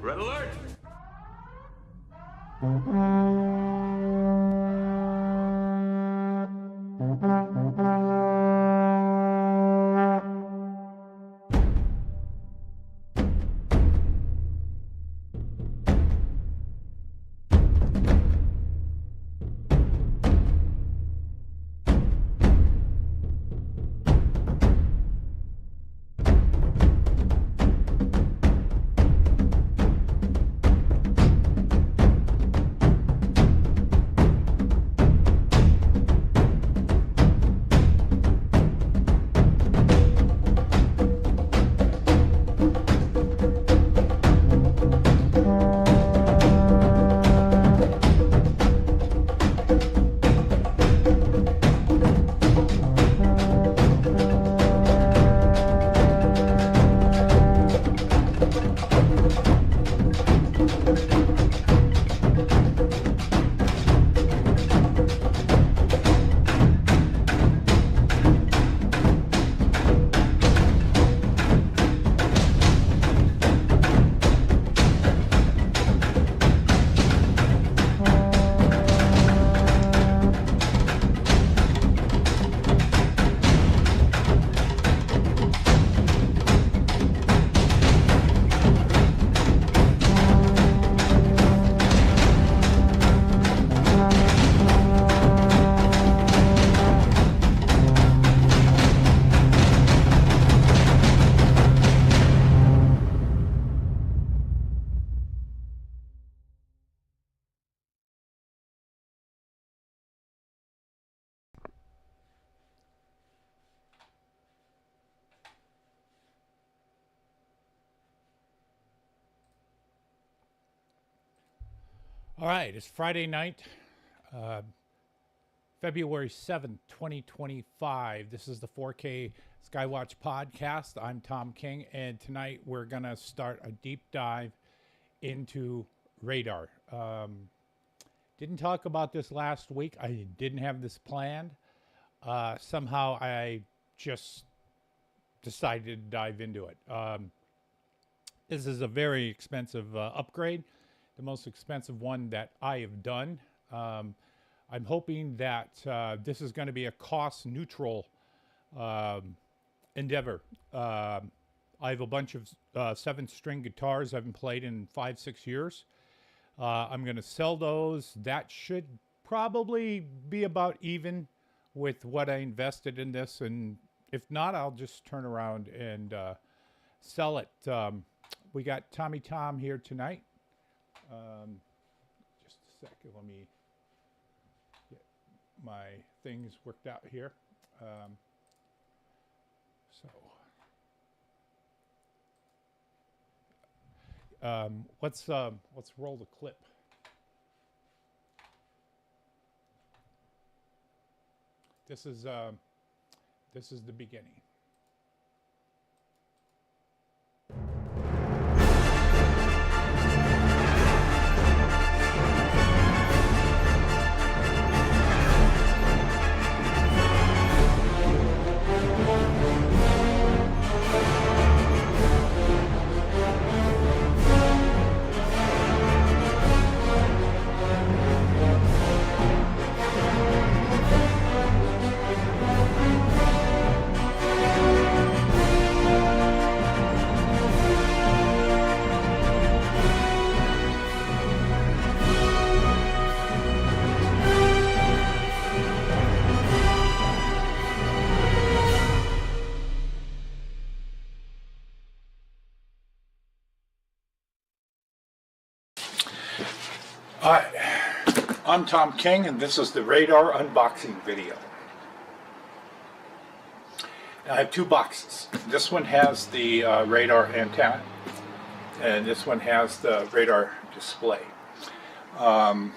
Red alert! All right, it's Friday night, February 7th, 2025. This is the 4K Skywatch podcast. I'm Tom King, and tonight we're going to start a deep dive into radar. Didn't talk about this last week. I didn't have this planned. Somehow I just decided to dive into it. This is a very expensive upgrade. The most expensive one that I have done. I'm hoping that this is going to be a cost neutral endeavor. I have a bunch of 7-string guitars I haven't played in 5-6 years. I'm going to sell those. That should probably be about even with what I invested in this, and if not, I'll just turn around and sell it. We got Tommy Tom here tonight. Just a second, let me get my things worked out here. Let's roll the clip. This is the beginning. Hi, I'm Tom King, and this is the radar unboxing video. Now, I have two boxes. This one has the radar antenna, and this one has the radar display. We're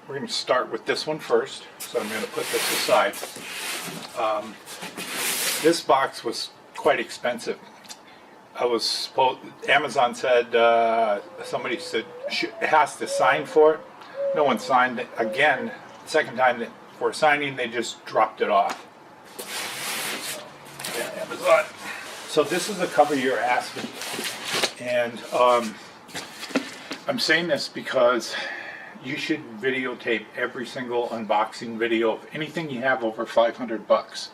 going to start with this one first, so I'm going to put this aside. This box was quite expensive. Amazon said, somebody said it has to sign for it. No one signed it. Again, the second time for signing, they just dropped it off. Yeah, Amazon. So this is the cover you're asking. And I'm saying this because you should videotape every single unboxing video of anything you have over 500 bucks,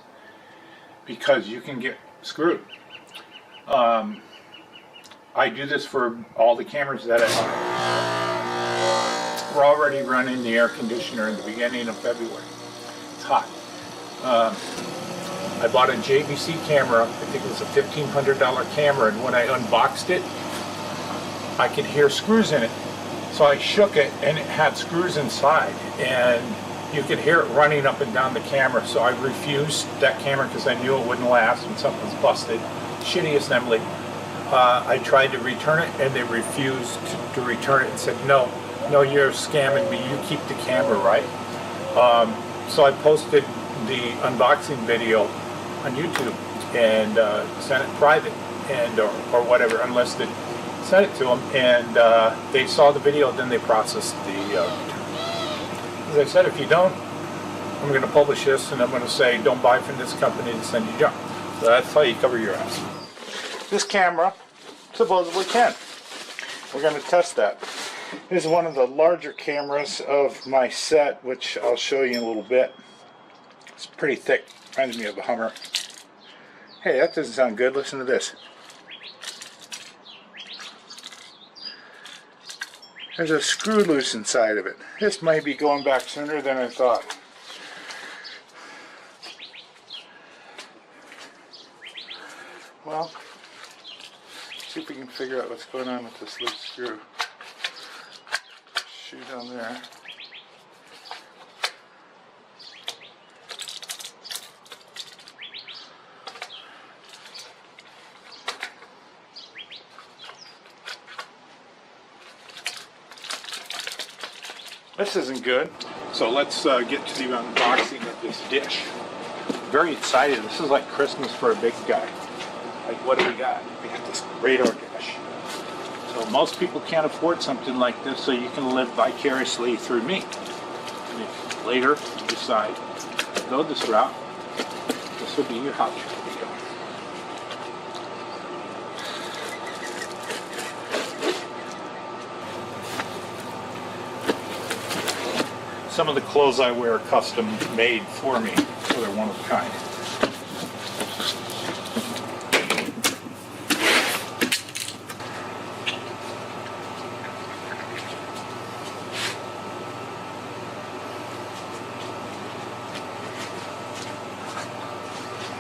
because you can get screwed. I do this for all the cameras that I own. We're already running the air conditioner in the beginning of February. It's hot. I bought a JVC camera. I think it was a $1,500 camera, and when I unboxed it, I could hear screws in it. So I shook it, and it had screws inside, and you could hear it running up and down the camera. So I refused that camera because I knew it wouldn't last when something was busted. Shitty assembly. I tried to return it, and they refused to return it and said, no, you're scamming me. You keep the camera, right? So I posted the unboxing video on YouTube and sent it private and or whatever, unlisted. Sent it to them, and they saw the video. Then they processed the as I said, if you don't, I'm going to publish this, and I'm going to say don't buy from this company to send you junk. So that's how you cover your ass. This camera supposedly can. We're going to test that. This is one of the larger cameras of my set, which I'll show you in a little bit. It's pretty thick. Reminds me of a Hummer. Hey, that doesn't sound good. Listen to this. There's a screw loose inside of it. This might be going back sooner than I thought. Well, see if we can figure out what's going on with this loose screw. Shoe down there. This isn't good. So let's get to the unboxing of this dish. I'm very excited. This is like Christmas for a big guy. Like, what do we got? We got this radar dish. So most people can't afford something like this, so you can live vicariously through me. And if later you decide to go this route, this will be your how-to video. Some of the clothes I wear are custom made for me, so they're one of a kind.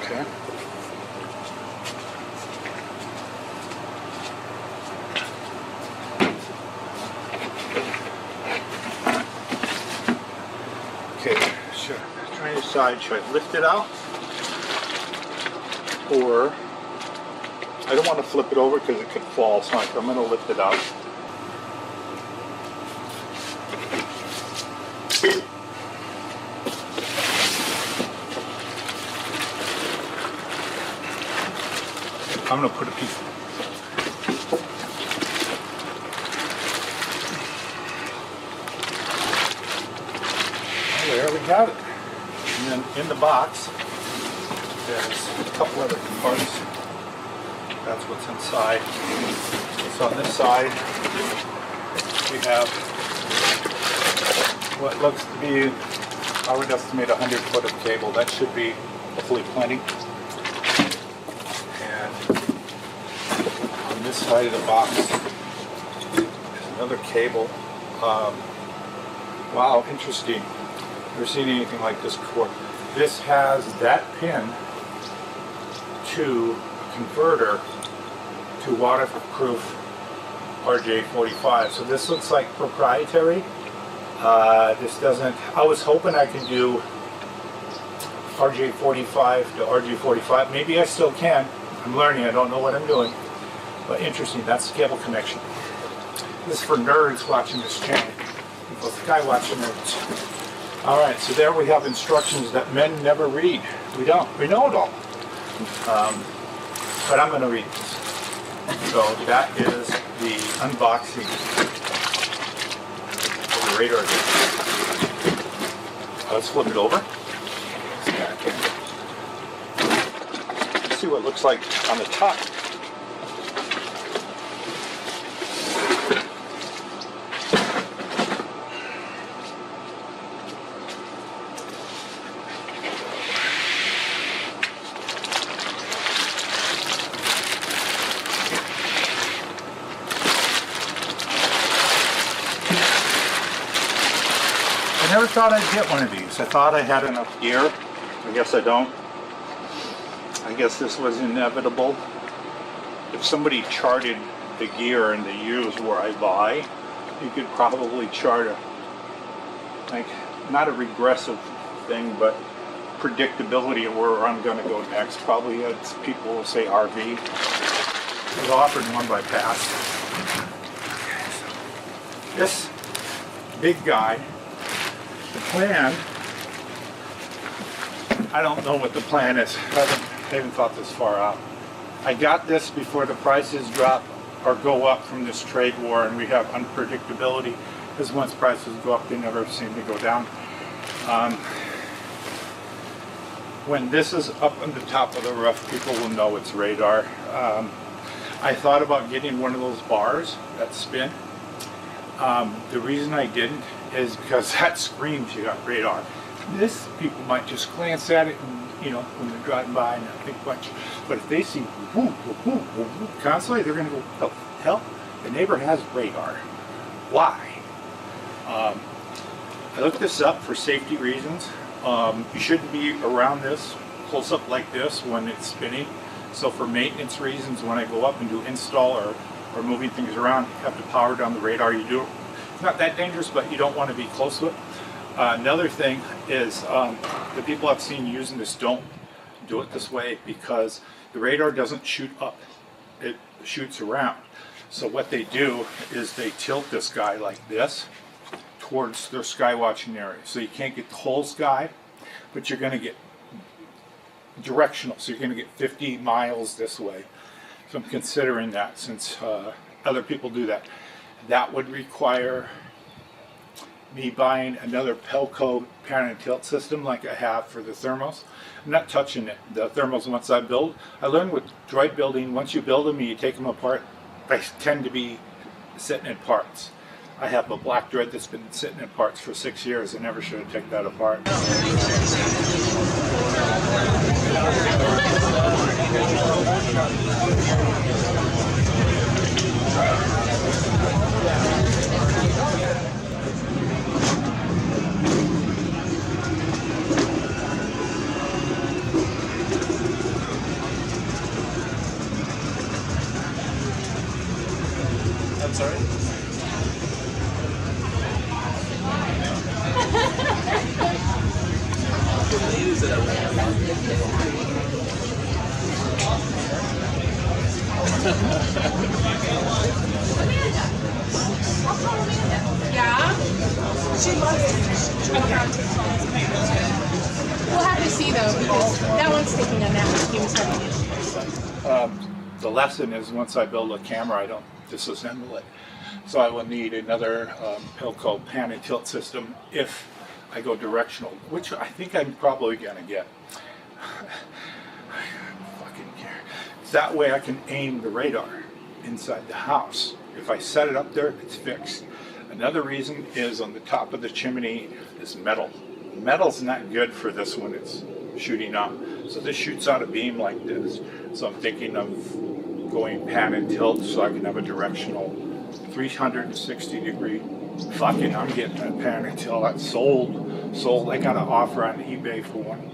Okay. Okay, sure. Trying to decide, should I lift it out? Or, I don't want to flip it over because it could fall, so I'm going to lift it out. I'm going to put a piece. There we have it. And then in the box, there's a couple other parts. That's what's inside. So on this side, we have what looks to be, I would estimate 100 foot of cable. That should be hopefully plenty. And on this side of the box, there's another cable. Wow, interesting. Never seen anything like this before. This has that pin to converter to waterproof RJ45. So this looks like proprietary. This doesn't. I was hoping I could do RJ45 to RJ45. Maybe I still can. I'm learning. I don't know what I'm doing. But interesting. That's the cable connection. This is for nerds watching this channel. People, Skywatch nerds. Alright, so there we have instructions that men never read. We don't. We know it all. But I'm going to read this. So that is the unboxing of the radar dish. Let's flip it over. Let's see what it looks like on the top. never thought I'd get one of these. I thought I had enough gear. I guess I don't. I guess this was inevitable. If somebody charted the gear and the years where I buy, you could probably chart a, like, not a regressive thing, but predictability of where I'm going to go next. Probably people will say RV. I was offered one by past. This big guy, the plan, I don't know what the plan is. I haven't thought this far out. I got this before the prices drop or go up from this trade war, and we have unpredictability, because once prices go up, they never seem to go down. When this is up on the top of the roof, people will know it's radar. I thought about getting one of those bars that spin. The reason I didn't is because that screams you got radar. This, people might just glance at it and, you know, when they're driving by and not think much. But if they see whoop, whoop, whoop, whoop, whoop, constantly, they're going to go, oh, hell, the neighbor has radar. Why? I looked this up for safety reasons. You shouldn't be around this, close up like this when it's spinning. So for maintenance reasons, when I go up and do install or moving things around, you have to power down the radar. You do. It's not that dangerous, but you don't want to be close to it. Another thing is the people I've seen using this don't do it this way, because the radar doesn't shoot up, it shoots around. So what they do is they tilt this guy like this towards their sky watching area. So you can't get the whole sky, but you're going to get directional. So you're going to get 50 miles this way. So I'm considering that, since other people do that. That would require me buying another Pelco pan and tilt system like I have for the thermals. I'm not touching it. The thermals, once I build, I learned with droid building, once you build them and you take them apart, they tend to be sitting in parts. I have a black droid that's been sitting in parts for 6 years. I never should have taken that apart. I'm sorry? Yeah? She loves it. Okay. We'll have to see though, because that one's taking a nap. He was having issues. The lesson is, once I build a camera, I don't disassemble it. So I will need another Pelco pan and tilt system if I go directional, which I think I'm probably going to get. Fucking care. That way I can aim the radar inside the house. If I set it up there, it's fixed. Another reason is on the top of the chimney is metal. Metal's not good for this when it's shooting up. So this shoots out a beam like this. So I'm thinking of going pan and tilt so I can have a directional 360 degree. Fucking, I'm getting a pan and tilt. That's sold. I got an offer on eBay for one.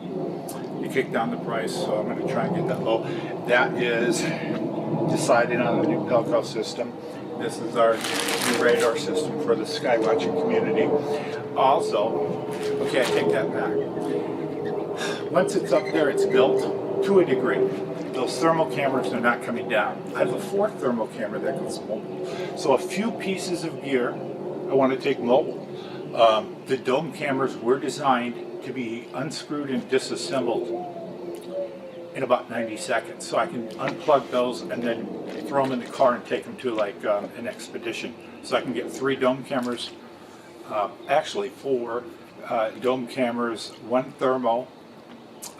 You kicked down the price, so I'm going to try and get that low. That is deciding on the new Pelco system. This is our new radar system for the Skywatching community. Also, okay, I take that back. Once it's up there, it's built to a degree. Those thermal cameras are not coming down. I have a fourth thermal camera that goes mobile. So a few pieces of gear I want to take mobile. The dome cameras were designed to be unscrewed and disassembled in about 90 seconds. So I can unplug those and then throw them in the car and take them to like an expedition. So I can get 3 dome cameras, actually 4 dome cameras, 1 thermal,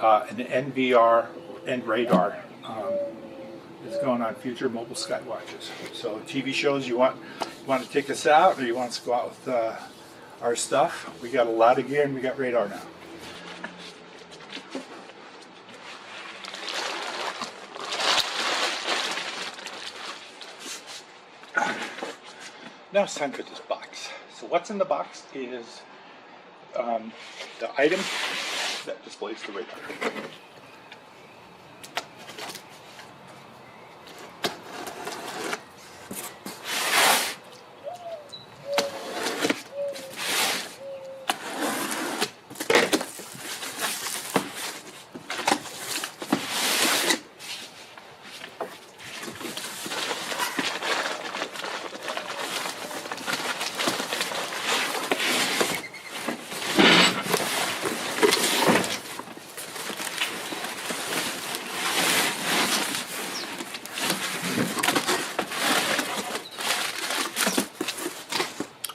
an NVR, and radar. It's going on future mobile Skywatches. So TV shows, you want to take us out, or you want us to go out with our stuff? We got a lot of gear and we got radar now. Now it's time for this box. So what's in the box is the item that displays the radar.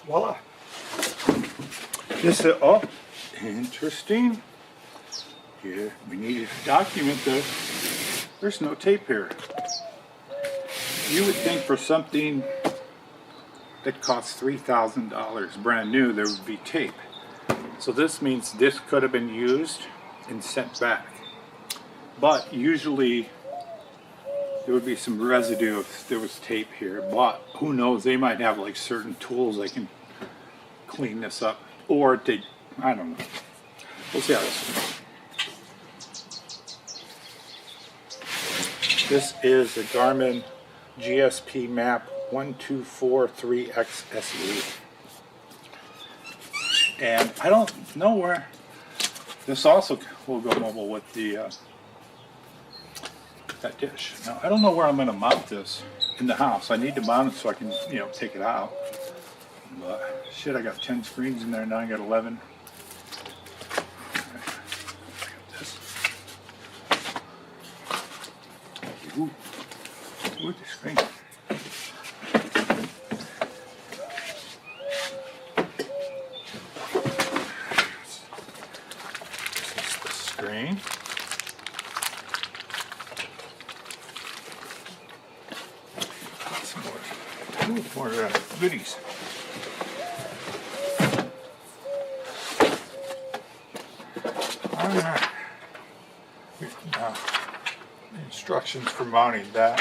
Voila. This is, oh, interesting. Yeah, we need to document this. There's no tape here. You would think for something that costs $3,000 brand new, there would be tape. So this means this could have been used and sent back. But usually there would be some residue if there was tape here. But who knows, they might have like certain tools they can clean this up. Or they, I don't know. We'll see how this goes. This is a Garmin GSP map 1243XSE. And I don't know where this also will go mobile with the that dish. Now I don't know where I'm going to mount this in the house. I need to mount it so I can, you know, take it out. But shit, I got 10 screens in there now. I got 11. This. Ooh, the screen. Screen. Some more goodies. Alright. Instructions for mounting that.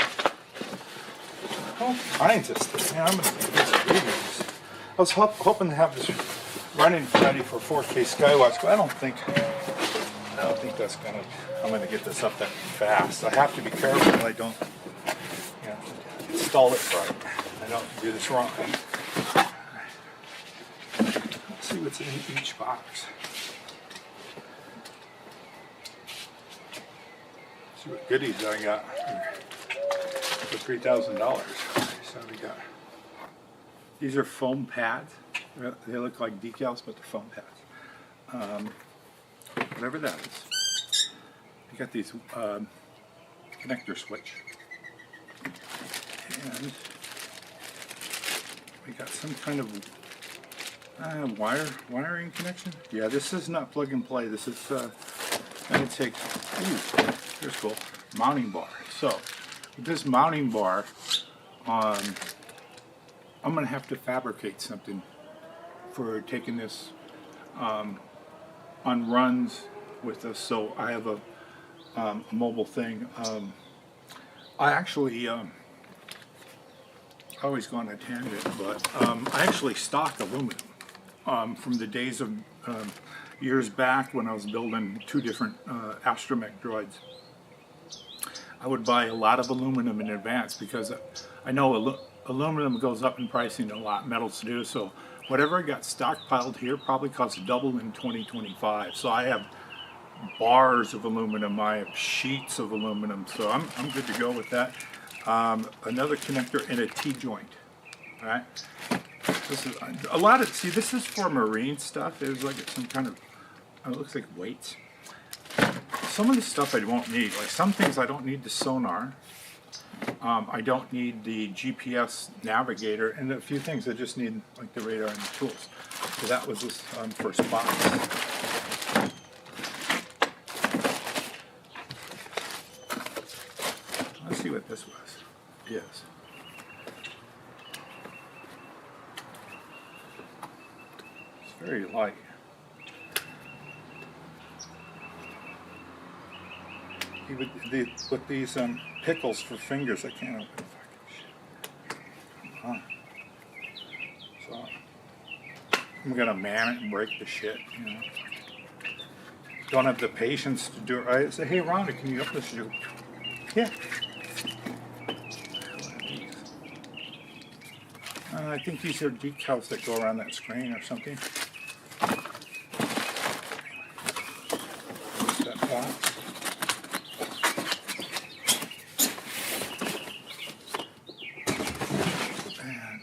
All kinds of stuff. Man, I'm going to do this videos. I was hoping to have this running ready for 4K Skywatch, but I don't think that's I'm gonna get this up that fast. I have to be careful that I don't, you know, install it right. I don't do this wrong. Let's see what's in each box. See what goodies I got for $3,000. So we got, these are foam pads. They look like decals, but they're foam pads. Whatever that is. We got these connector switch, and we got some kind of wiring connection. Yeah, this is not plug and play. This is going to take. Ooh, here's cool mounting bar. So with this mounting bar, I'm going to have to fabricate something for taking this on runs with us. So I have a mobile thing. I actually always go on a tangent, but I actually stock aluminum from the days of years back when I was building 2 different astromech droids. I would buy a lot of aluminum in advance because I know aluminum goes up in pricing a lot, metals do. So whatever I got stockpiled here probably costs double in 2025. So I have bars of aluminum, I have sheets of aluminum, so I'm good to go with that. Another connector and a T-joint. All right, this is a lot of. See, this is for marine stuff. It was like some kind of. It looks like weights. Some of the stuff I won't need. Like some things I don't need the sonar. I don't need the GPS navigator, and a few things I just need like the radar and the tools. So that was this first box. Let's see what this was. Yes. It's very light. With these pickles for fingers, I can't open the fucking shit. I'm gonna man it and break the shit, you know. Don't have the patience to do it. I say, hey Rhonda, can you open this? You go, yeah. I think these are decals that go around that screen or something. That box. And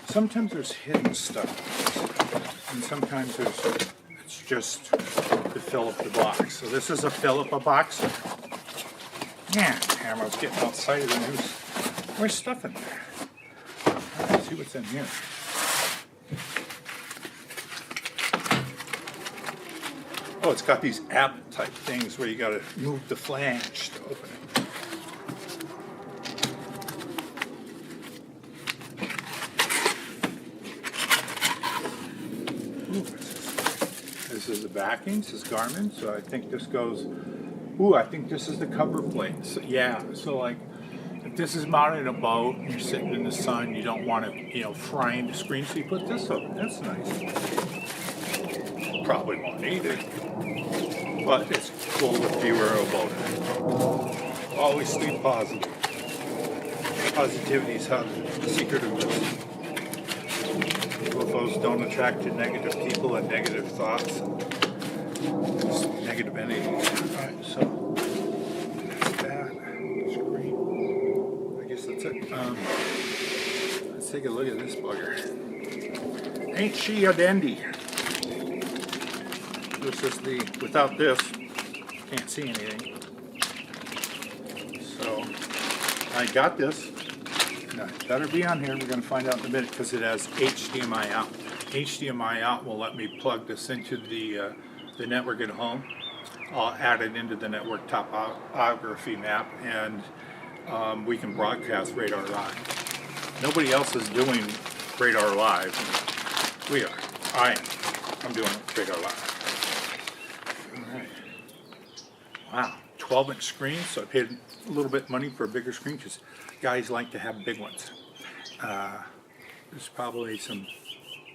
sometimes there's hidden stuff, and sometimes it's just to fill up the box. So this is a fill up a box. Yeah, camera's getting outside of the news. There's stuff in there. Let's see what's in here. Oh, it's got these app type things where you gotta move the flange to open it. Ooh, this is the backing, this is Garmin, so I think this goes. Ooh, I think this is the cover plate. So, yeah, so like, if this is mounted in a boat and you're sitting in the sun, you don't want it, you know, frying the screen, so you put this over. That's nice. Probably won't need it, but it's cool if you were a boater. Always stay positive. Positivity is how the secret of this. UFOs don't attract to negative people and negative thoughts. Negative energy. Alright, so that's that screen. I guess that's it. Let's take a look at this bugger. Ain't she a dandy? This is the, without this, can't see anything. So I got this. Now, it better be on here. We're going to find out in a minute because it has HDMI out. HDMI out will let me plug this into the network at home. I'll add it into the network topography map, and we can broadcast Radar Live. Nobody else is doing Radar Live. We are. I am. I'm doing Radar Live. All right. Wow, 12-inch screen, so I paid a little bit of money for a bigger screen because guys like to have big ones. There's probably some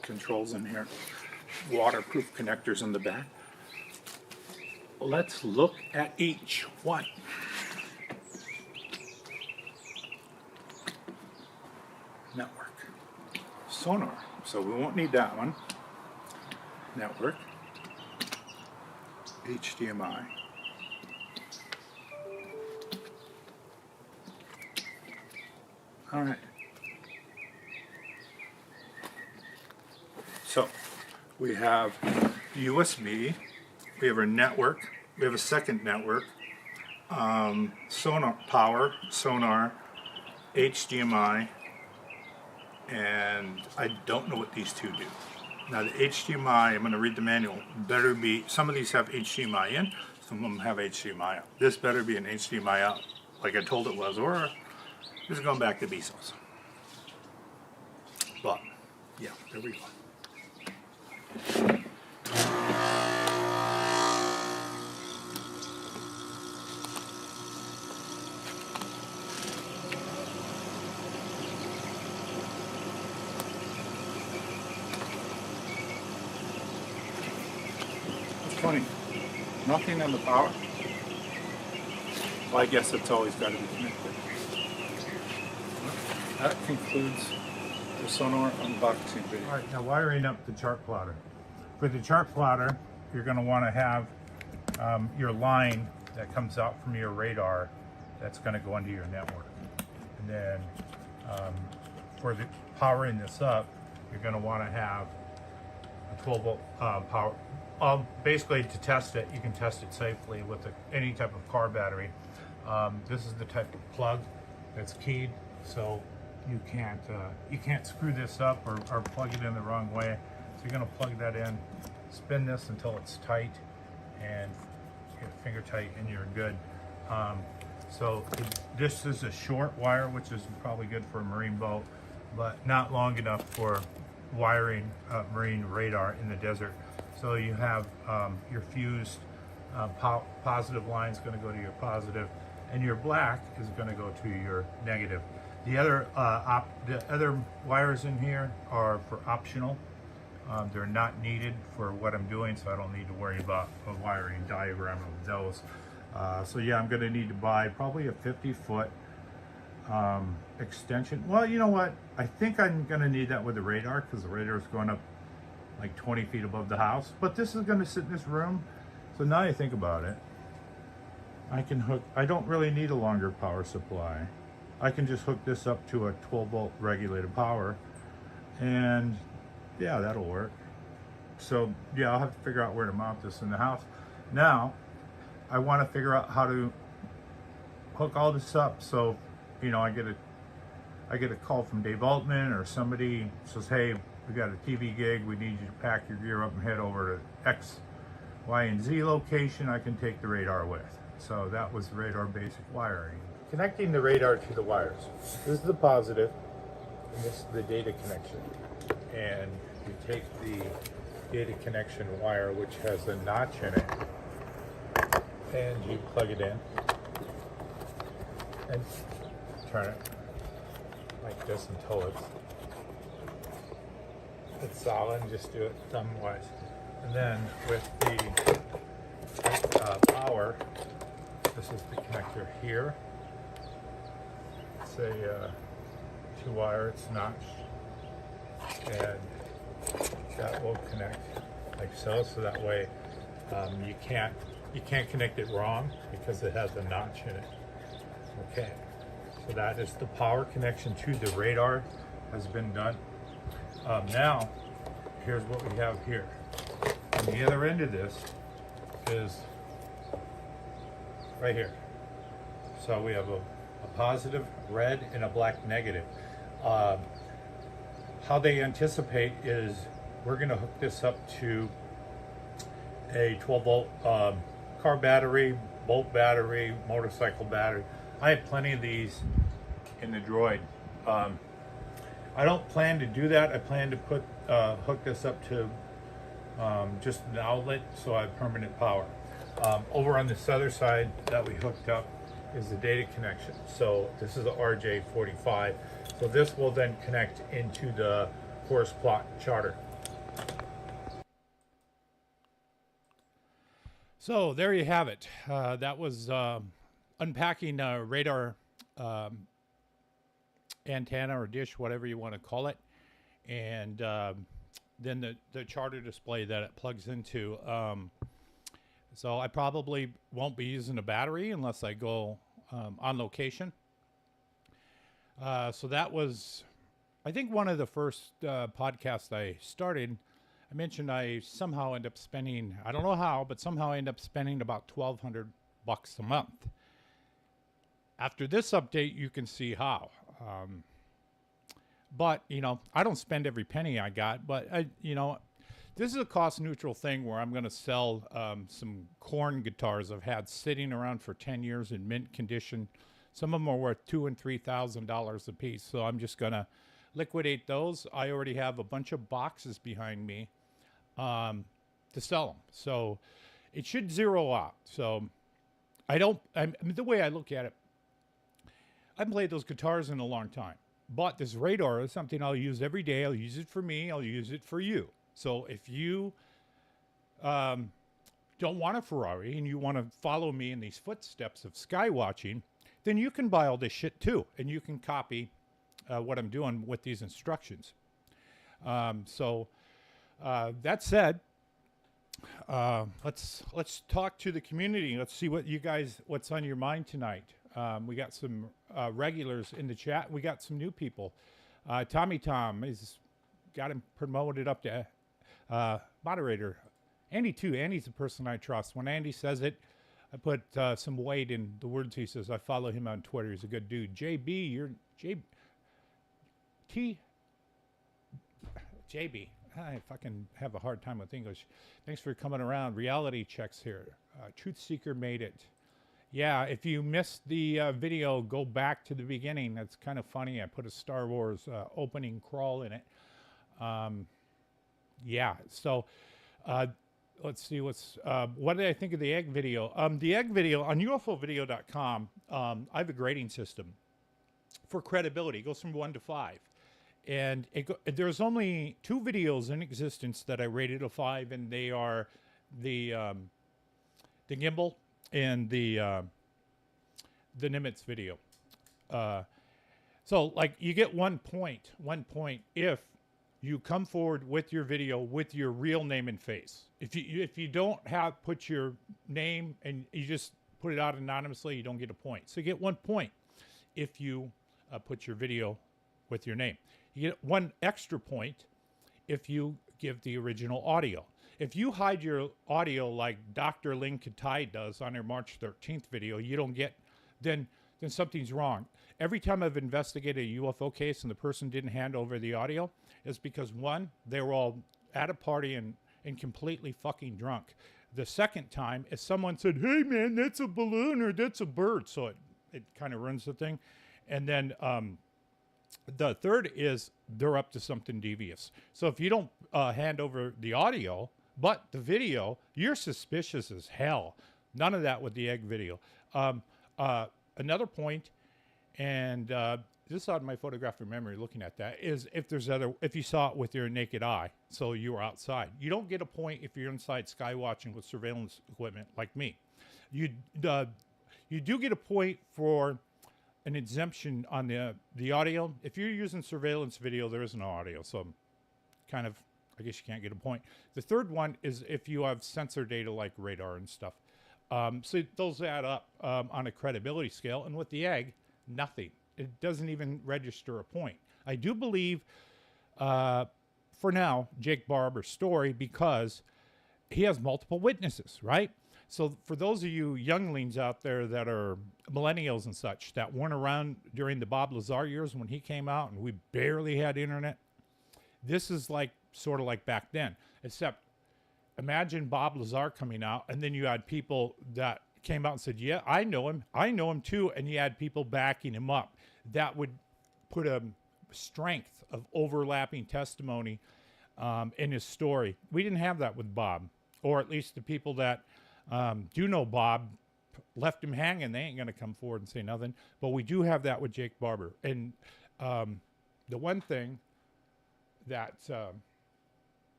controls in here. Waterproof connectors in the back. Let's look at each one. Network. Sonar. So we won't need that one. Network. HDMI. All right. So we have USB. We have our network. We have a second network. Sonar power, sonar, HDMI, and I don't know what these two do. Now the HDMI, I'm going to read the manual. Better be. Some of these have HDMI in. Some of them have HDMI out. This better be an HDMI out, like I told it was, or this is going back to Bezos. But yeah, there we go. It's funny, nothing on the power. Well, I guess it's always got to be connected. That concludes the sonar unboxing video. All right, now wiring up the chart plotter. For the chart plotter, you're going to want to have your line that comes out from your radar that's going to go into your network. And then for the powering this up, you're going to want to have a 12-volt power. Basically, to test it, you can test it safely with any type of car battery. This is the type of plug that's keyed, so you can't screw this up or plug it in the wrong way. So you're going to plug that in, spin this until it's tight, and get it finger tight, and you're good. So this is a short wire, which is probably good for a marine boat, but not long enough for wiring marine radar in the desert. So you have your fused positive line is going to go to your positive, and your black is going to go to your negative. The other wires in here are for optional. They're not needed for what I'm doing, so I don't need to worry about a wiring diagram of those. So yeah, I'm going to need to buy probably a 50-foot extension. Well, you know what? I think I'm going to need that with the radar, because the radar is going up like 20 feet above the house. But this is going to sit in this room. So now you think about it, I don't really need a longer power supply. I can just hook this up to a 12-volt regulated power, and yeah, that'll work. So yeah, I'll have to figure out where to mount this in the house. Now, I want to figure out how to hook all this up. So, you know, I get a call from Dave Altman, or somebody says, hey, we got a TV gig, we need you to pack your gear up and head over to X, Y, and Z location. I can take the radar with. So that was radar basic wiring. Connecting the radar to the wires. This is the positive, and this is the data connection. And you take the data connection wire, which has a notch in it, and you plug it in and turn it like this until it's solid, and just do it thumb-wise. And then with the power, this is the connector here. It's a 2-wire, it's notched, and that will connect like so. So that way you can't connect it wrong because it has a notch in it. Okay, so that is the power connection to the radar has been done. Now, here's what we have here. On the other end of this is right here. So we have a positive red and a black negative. How they anticipate is we're going to hook this up to a 12-volt car battery, boat battery, motorcycle battery. I have plenty of these in the Droid. I don't plan to do that. I plan to put hook this up to just an outlet, so I have permanent power. Over on this other side that we hooked up is the data connection. So this is a RJ45. So this will then connect into the Forest Plot charter. So there you have it. That was unpacking a radar antenna or dish, whatever you want to call it, and then the charter display that it plugs into. So I probably won't be using a battery unless I go on location. So that was, I think, one of the first podcasts I started. I mentioned I somehow end up spending, I don't know how, but somehow I end up spending about $1,200 a month. After this update, you can see how. But, you know, I don't spend every penny I got, but, this is a cost-neutral thing where I'm going to sell some Korn guitars I've had sitting around for 10 years in mint condition. Some of them are worth $2,000 and $3,000 a piece, so I'm just going to liquidate those. I already have a bunch of boxes behind me to sell them, so it should zero out. So the way I look at it, I haven't played those guitars in a long time, but this radar is something I'll use every day. I'll use it for me. I'll use it for you. So if you don't want a Ferrari and you want to follow me in these footsteps of Skywatching, then you can buy all this shit too, and you can copy what I'm doing with these instructions. So that said, let's talk to the community. Let's see what's on your mind tonight. We got some regulars in the chat. We got some new people. Tommy Tom is got him promoted up to moderator. Andy too. Andy's the person I trust. When Andy says it, I put some weight in the words he says. I follow him on Twitter. He's a good dude. JB, you're JB. I fucking have a hard time with English. Thanks for coming around. Reality checks here. Truth Seeker made it. Yeah, if you missed the video, go back to the beginning. That's kind of funny. I put a Star Wars opening crawl in it. Yeah, so let's see what did I think of the egg video? The egg video on UFOvideo.com, I have a grading system. for credibility. It goes from 1 to 5. And there's only 2 videos in existence that I rated a 5, and they are the gimbal and the Nimitz video. So like you get 1 point if you come forward with your video with your real name and face. If you don't put your name and you just put it out anonymously, you don't get a point. So you get 1 point if you put your video with your name. You get 1 extra point if you give the original audio. If you hide your audio like Dr. Lynn Katai does on her March 13th video, you don't get, then something's wrong. Every time I've investigated a UFO case and the person didn't hand over the audio, it's because 1, they were all at a party and completely fucking drunk. The second time is someone said, hey man, that's a balloon or that's a bird. So it kind of ruins the thing. And then the third is they're up to something devious. So if you don't hand over the audio, but the video, you're suspicious as hell. None of that with the egg video. Another point, and this is out of my photographic memory looking at that, is if you saw it with your naked eye, so you were outside. You don't get a point if you're inside skywatching with surveillance equipment like me. You do get a point for an exemption on the audio. If you're using surveillance video, there is no audio, so kind of, I guess you can't get a point. The third one is if you have sensor data like radar and stuff. So those add up on a credibility scale, and with the egg, nothing. It doesn't even register a point. I do believe, for now, Jake Barber's story, because he has multiple witnesses, right? So for those of you younglings out there that are millennials and such that weren't around during the Bob Lazar years when he came out and we barely had internet, this is like sort of like back then, except imagine Bob Lazar coming out and then you had people that came out and said, yeah, I know him too, and you had people backing him up. That would put a strength of overlapping testimony in his story. We didn't have that with Bob, or at least the people that do know Bob left him hanging. They ain't going to come forward and say nothing. But we do have that with Jake Barber. And the one thing that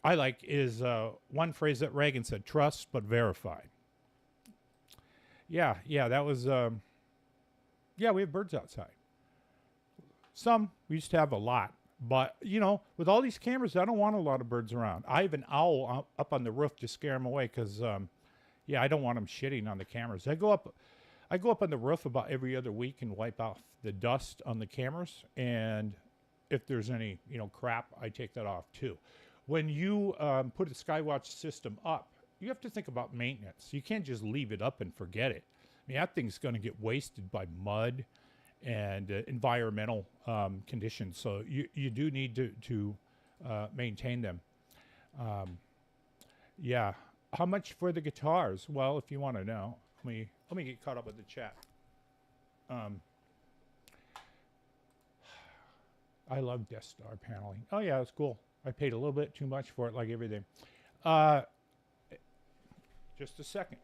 I like is one phrase that Reagan said, trust but verify. Yeah, that was, we have birds outside. Some, we used to have a lot. But, you know, with all these cameras, I don't want a lot of birds around. I have an owl up on the roof to scare them away because, I don't want them shitting on the cameras. I go up on the roof about every other week and wipe off the dust on the cameras. And if there's any, crap, I take that off too. When you put a Skywatch system up, you have to think about maintenance. You can't just leave it up and forget it. I mean, that thing's going to get wasted by mud and environmental conditions. So you do need to maintain them. How much for the guitars? Well, if you want to know, let me get caught up with the chat. I love Death Star paneling. Oh yeah, it's cool. I paid a little bit too much for it, like everything. Just a second.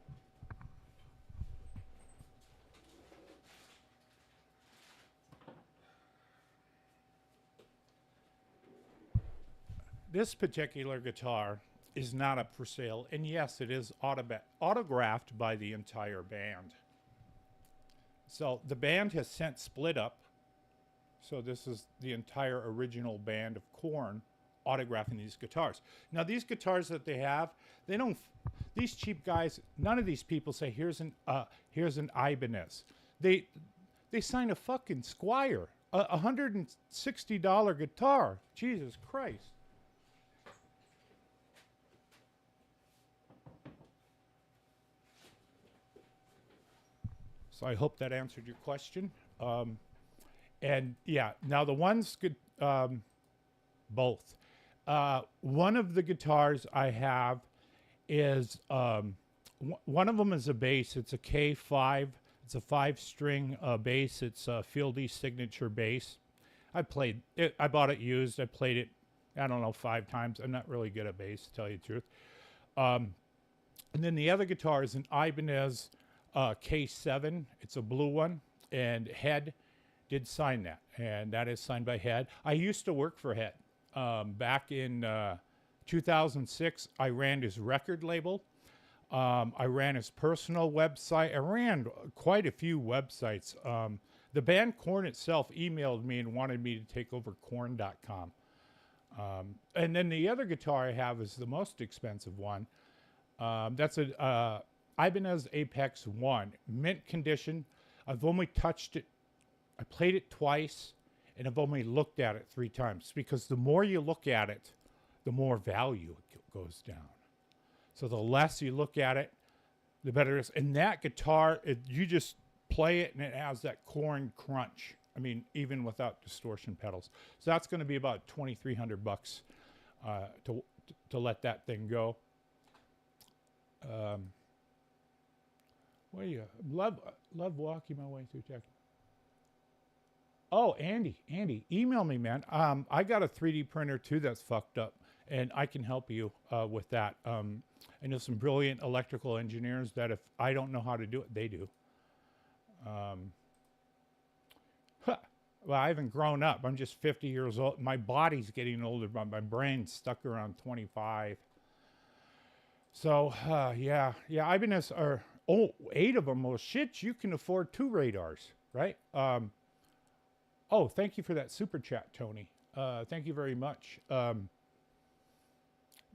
This particular guitar is not up for sale, and yes, it is autographed by the entire band. So the band has since split up. So this is the entire original band of Korn autographing these guitars. Now these guitars that they have, these cheap guys, none of these people say, here's an Ibanez. They sign a fucking Squire, a $160 guitar. Jesus Christ. So I hope that answered your question. And yeah, now the ones could, both. One of the guitars I have is, one of them is a bass. It's a K5. It's a 5-string bass. It's a Field E signature bass. I played it. I bought it used. I played it, 5 times. I'm not really good at bass, to tell you the truth. And then the other guitar is an Ibanez K7. It's a blue one, and head did sign that, and that is signed by Head. I used to work for Head. Back in 2006, I ran his record label. I ran his personal website. I ran quite a few websites. The band Korn itself emailed me and wanted me to take over Korn.com. And then the other guitar I have is the most expensive one. That's a Ibanez Apex 1, mint condition. I've only touched it. I played it twice, and I've only looked at it 3 times, because the more you look at it, the more value goes down. So the less you look at it, the better it is. And that guitar, you just play it, and it has that Korn crunch. I mean, even without distortion pedals. So that's going to be about $2,300 to let that thing go. What do you love walking my way through tech? Oh, Andy, email me, man. I got a 3D printer too that's fucked up, and I can help you with that. I know some brilliant electrical engineers that if I don't know how to do it, they do. Well, I haven't grown up. I'm just 50 years old. My body's getting older, but my brain's stuck around 25. So, yeah, Ibanez are, 8 of them. Well, shit, you can afford 2 radars, right? Oh, thank you for that super chat, Tony. Thank you very much.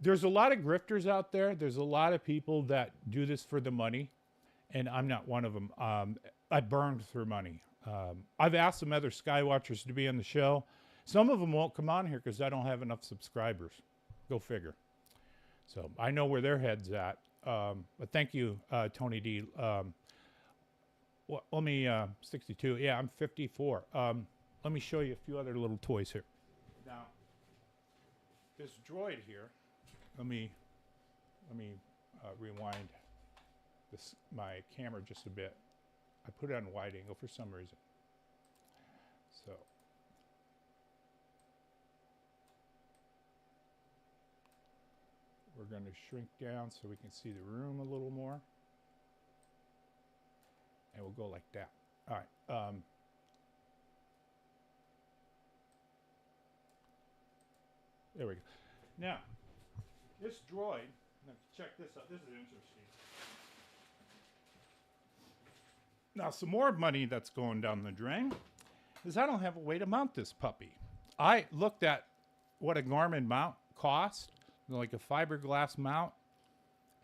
There's a lot of grifters out there. There's a lot of people that do this for the money, and I'm not one of them. I burned through money. I've asked some other Skywatchers to be on the show. Some of them won't come on here because I don't have enough subscribers. Go figure. So I know where their head's at. But thank you, Tony D. Let me, 62. Yeah, I'm 54. Let me show you a few other little toys here. Now, this droid here, let me rewind my camera just a bit. I put it on wide angle for some reason. So, we're going to shrink down so we can see the room a little more. And we'll go like that. All right. There we go. Now, this droid, check this out. This is interesting. Now, some more money that's going down the drain is I don't have a way to mount this puppy. I looked at what a Garmin mount cost. Like a fiberglass mount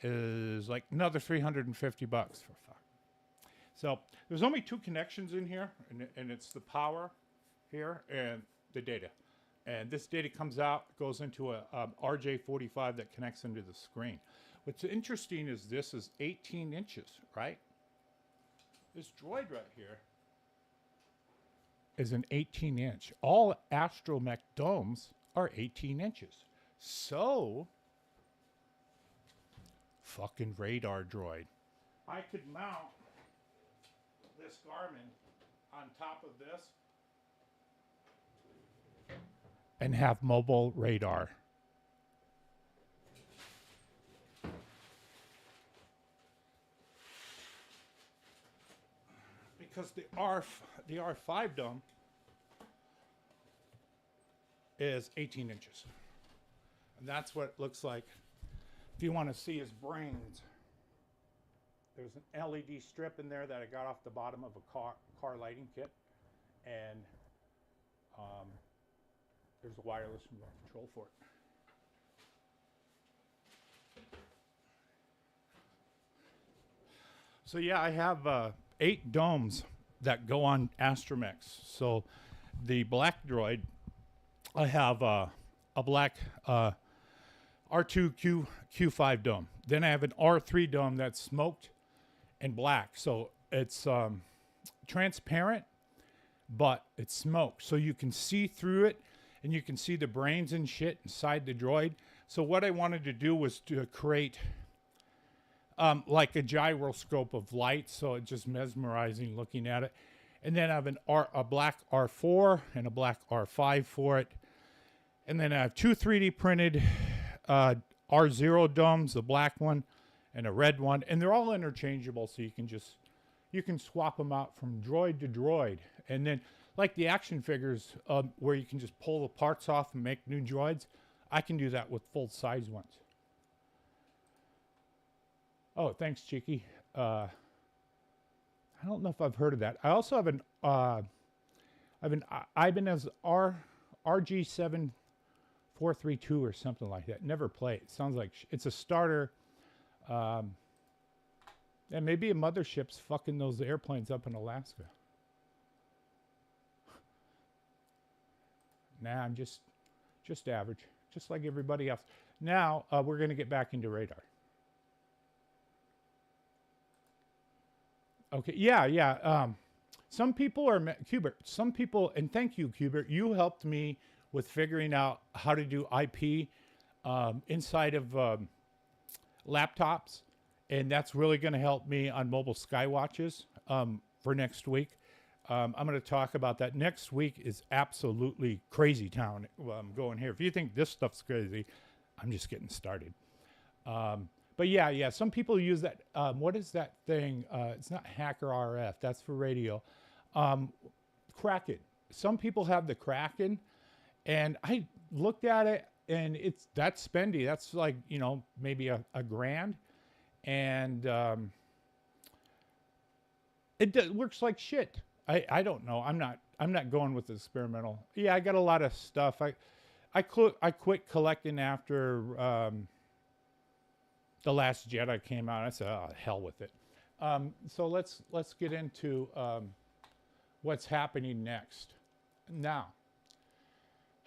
is like another $350 for fuck. So there's only 2 connections in here, and it's the power here and the data. And this data comes out, goes into a RJ45 that connects into the screen. What's interesting is this is 18 inches, right? This droid right here is an 18-inch. All astromech domes are 18 inches. So, fucking radar droid. I could mount this Garmin on top of this and have mobile radar. Because the R5 dome is 18 inches. And that's what it looks like. If you want to see his brains, there's an LED strip in there that I got off the bottom of a car lighting kit. And there's a wireless remote control for it. So yeah, I have 8 domes that go on astromechs. So the black droid, I have a black R2 Q5 dome. Then I have an R3 dome that's smoked and black. So it's transparent, but it's smoked. So you can see through it, and you can see the brains and shit inside the droid. So what I wanted to do was to create like a gyroscope of light, so it's just mesmerizing looking at it. And then I have a black R4 and a black R5 for it. And then I have 2 3D printed R0 domes, the black one and a red one. And they're all interchangeable, so you can swap them out from droid to droid. And then, like the action figures where you can just pull the parts off and make new droids. I can do that with full-size ones. Oh, thanks, Cheeky. I don't know if I've heard of that. I also have an Ibanez RG7432 or something like that. Never played. It sounds like it's a starter. And maybe a mothership's fucking those airplanes up in Alaska. Nah, I'm just average, just like everybody else. Now we're going to get back into radar. Okay, yeah. Some people are Cubert. Some people, and thank you, Cubert. You helped me with figuring out how to do IP inside of laptops, and that's really going to help me on mobile Skywatches for next week. I'm going to talk about that. Next week is absolutely crazy town. I'm going here. If you think this stuff's crazy, I'm just getting started. But yeah, some people use that. What is that thing? It's not Hacker RF. That's for radio. Kraken. Some people have the Kraken, and I looked at it, and that's spendy. That's like, maybe a grand, and it works like shit. I don't know. I'm not going with the experimental. Yeah, I got a lot of stuff. I quit collecting after The Last Jedi came out. I said, oh, hell with it. So let's get into what's happening next. Now,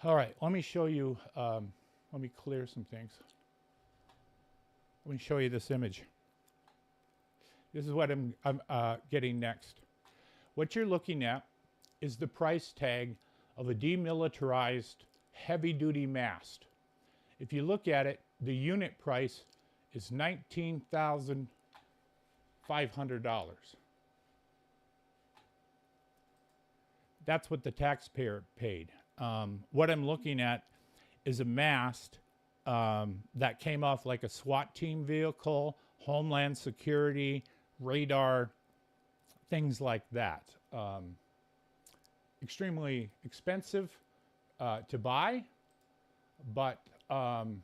all right, let me show you. Let me clear some things. Let me show you this image. This is what I'm getting next. What you're looking at is the price tag of a demilitarized heavy-duty mast. If you look at it, the unit price is $19,500. That's what the taxpayer paid. What I'm looking at is a mast that came off like a SWAT team vehicle, Homeland Security, radar, things like that. Extremely expensive to buy, but I'm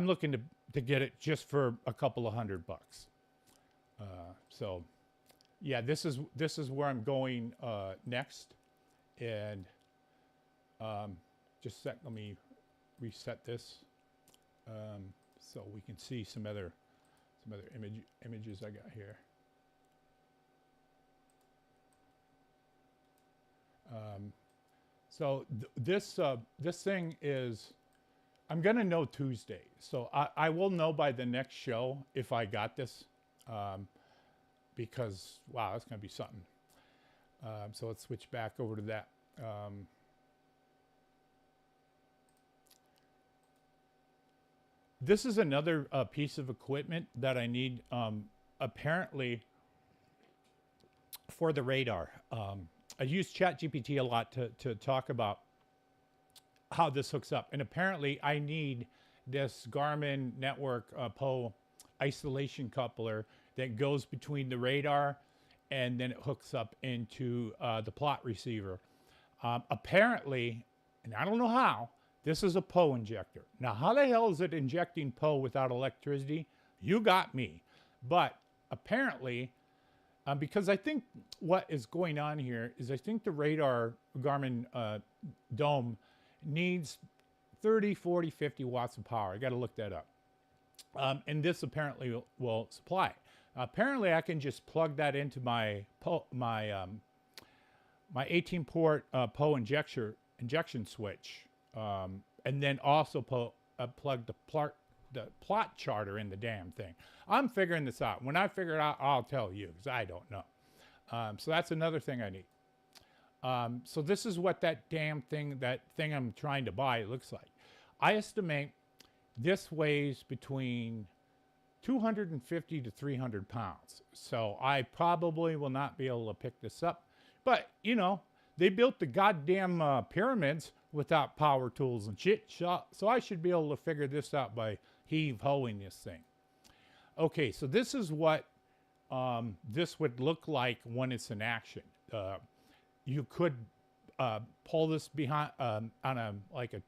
looking to get it just for a couple of $100. So yeah, this is where I'm going next, and let me reset this so we can see some other images I got here. So this thing is, I'm gonna know Tuesday, so I will know by the next show if I got this, because wow, that's gonna be something. So let's switch back over to that. This is another piece of equipment that I need, apparently, for the radar. I use ChatGPT a lot to talk about how this hooks up. And apparently I need this Garmin network PO isolation coupler that goes between the radar and then it hooks up into the plot receiver. Apparently, and I don't know how, this is a PO injector. Now, how the hell is it injecting PO without electricity? You got me. But apparently, because I think what is going on here is I think the radar Garmin dome needs 30, 40, 50 watts of power. I got to look that up. And this apparently will supply it. Apparently, I can just plug that into my 18-port PO injection switch, and then also plug the plot charter in the damn thing. I'm figuring this out. When I figure it out, I'll tell you, because I don't know. So that's another thing I need. So this is what that thing I'm trying to buy looks like. I estimate this weighs between 250 to 300 pounds. So I probably will not be able to pick this up. But, they built the goddamn pyramids without power tools and shit. So I should be able to figure this out by heave-hoeing this thing. Okay, so this is what this would look like when it's in action. You could pull this behind on a like a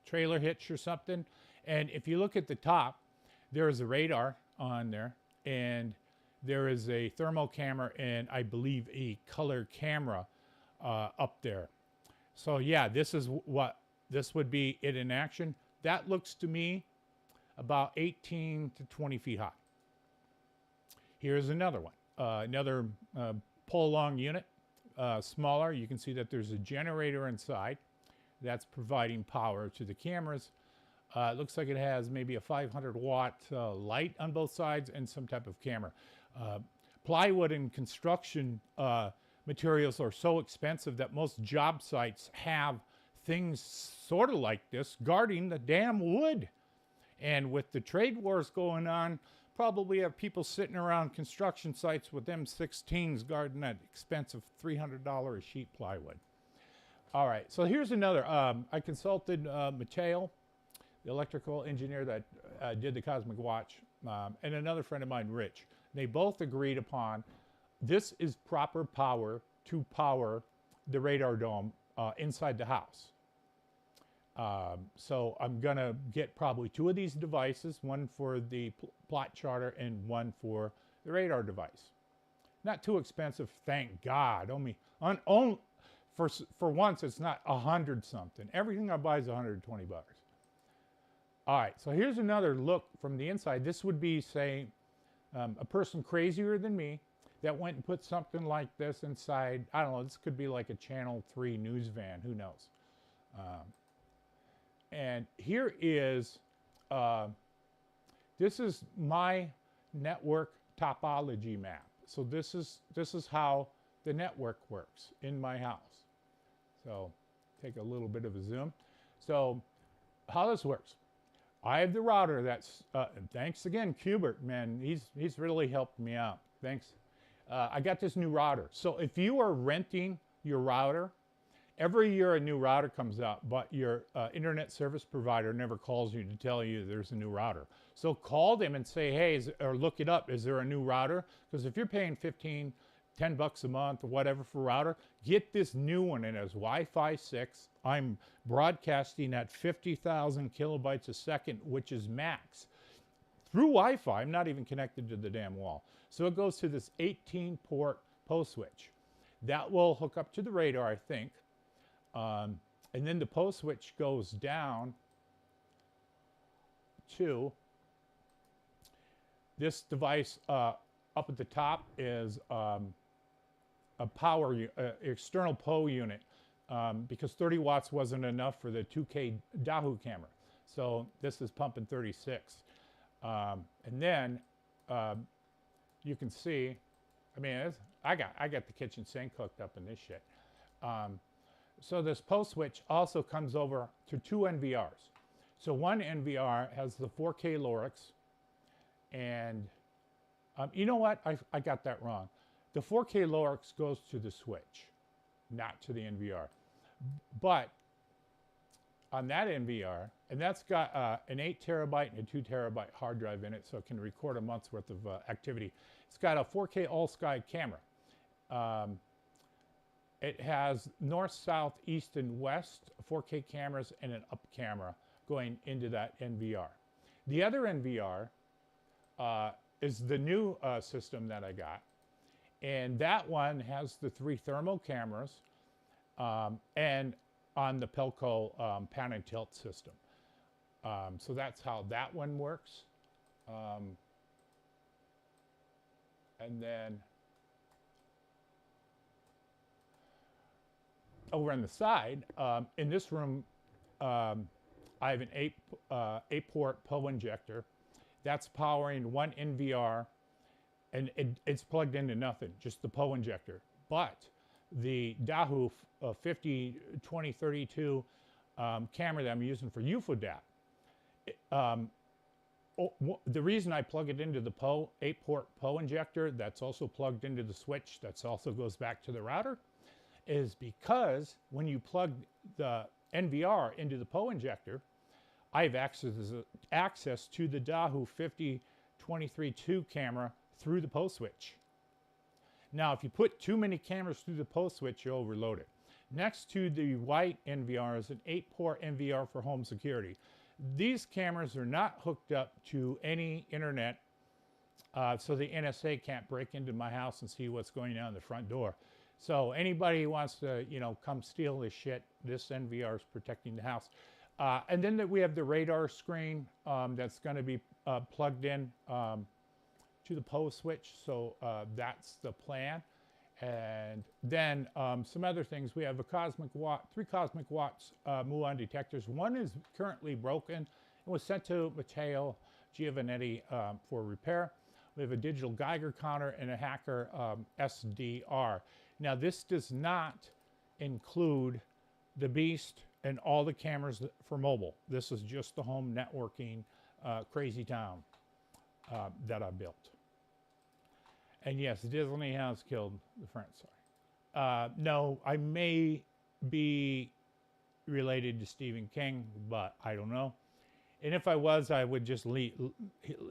trailer hitch or something, and if you look at the top, there is a radar on there, and there is a thermal camera, and I believe a color camera up there. So yeah, this is what this would be it in action. That looks to me about 18 to 20 feet high. Here's another one, another pull-along unit, smaller. You can see that there's a generator inside that's providing power to the cameras. It looks like it has maybe a 500-watt light on both sides and some type of camera. Plywood and construction materials are so expensive that most job sites have things sort of like this guarding the damn wood. And with the trade wars going on, probably have people sitting around construction sites with M16s guarding that expensive $300 a sheet plywood. All right, so here's another. I consulted Mateo, the electrical engineer that did the Cosmic Watch, and another friend of mine, Rich. They both agreed upon this is proper power to power the radar dome inside the house. So I'm gonna get probably 2 of these devices, one for the plot charter and one for the radar device. Not too expensive, thank God. For once, it's not 100 something. Everything I buy is 120 bucks. All right, so here's another look from the inside. This would be, say, a person crazier than me that went and put something like this inside. I don't know, this could be like a Channel 3 news van, who knows? And here is, this is my network topology map. So this is how the network works in my house. So take a little bit of a zoom. So how this works. I have the router that's, thanks again, Cubert, man, he's really helped me out. Thanks. I got this new router. So if you are renting your router, every year a new router comes out, but your internet service provider never calls you to tell you there's a new router. So call them and say, hey, or look it up, is there a new router? Because if you're paying 15, 10 bucks a month or whatever for router, get this new one. It has Wi-Fi 6. I'm broadcasting at 50,000 kilobytes a second, which is max. Through Wi-Fi, I'm not even connected to the damn wall. So it goes to this 18-port post switch. That will hook up to the radar, I think. And then the post switch goes down to this device up at the top is a power, external PO unit, because 30 watts wasn't enough for the 2K Dahoo camera. So this is pumping 36. And then you can see, I mean, I got the kitchen sink hooked up in this shit. So this post switch also comes over to 2 NVRs. So one NVR has the 4K Lorix, and you know what? I got that wrong. The 4K Lorix goes to the switch, not to the NVR. But on that NVR, and that's got an 8 terabyte and a 2 terabyte hard drive in it, so it can record a month's worth of activity. It's got a 4K all-sky camera. It has north, south, east, and west 4K cameras and an up camera going into that NVR. The other NVR is the new system that I got. And that one has the 3 thermal cameras and on the Pelco pan and tilt system. So that's how that one works. And then over on the side, in this room, I have an 8-port PO injector. That's powering one NVR, and it's plugged into nothing, just the PO injector. But the Dahoo 50-20-32 camera that I'm using for UFODAP, the reason I plug it into the 8-port PO injector that's also plugged into the switch that also goes back to the router is because when you plug the NVR into the PO injector, I have access to the Dahoo 50-23-2 camera through the PO switch. Now, if you put too many cameras through the post switch, you overload it. Next to the white NVR is an 8-port NVR for home security. These cameras are not hooked up to any internet, so the NSA can't break into my house and see what's going on in the front door. So anybody who wants to, come steal this shit, this NVR is protecting the house. And then we have the radar screen that's going to be plugged in to the post switch. So that's the plan. And then some other things. We have three Cosmic Watts muon detectors. One is currently broken. It was sent to Matteo Giovannetti for repair. We have a digital Geiger counter and a Hacker SDR. Now, this does not include the Beast and all the cameras for mobile. This is just the home networking crazy town that I built. And yes, Disney has killed the French side. No, I may be related to Stephen King, but I don't know. And if I was, I would just leave.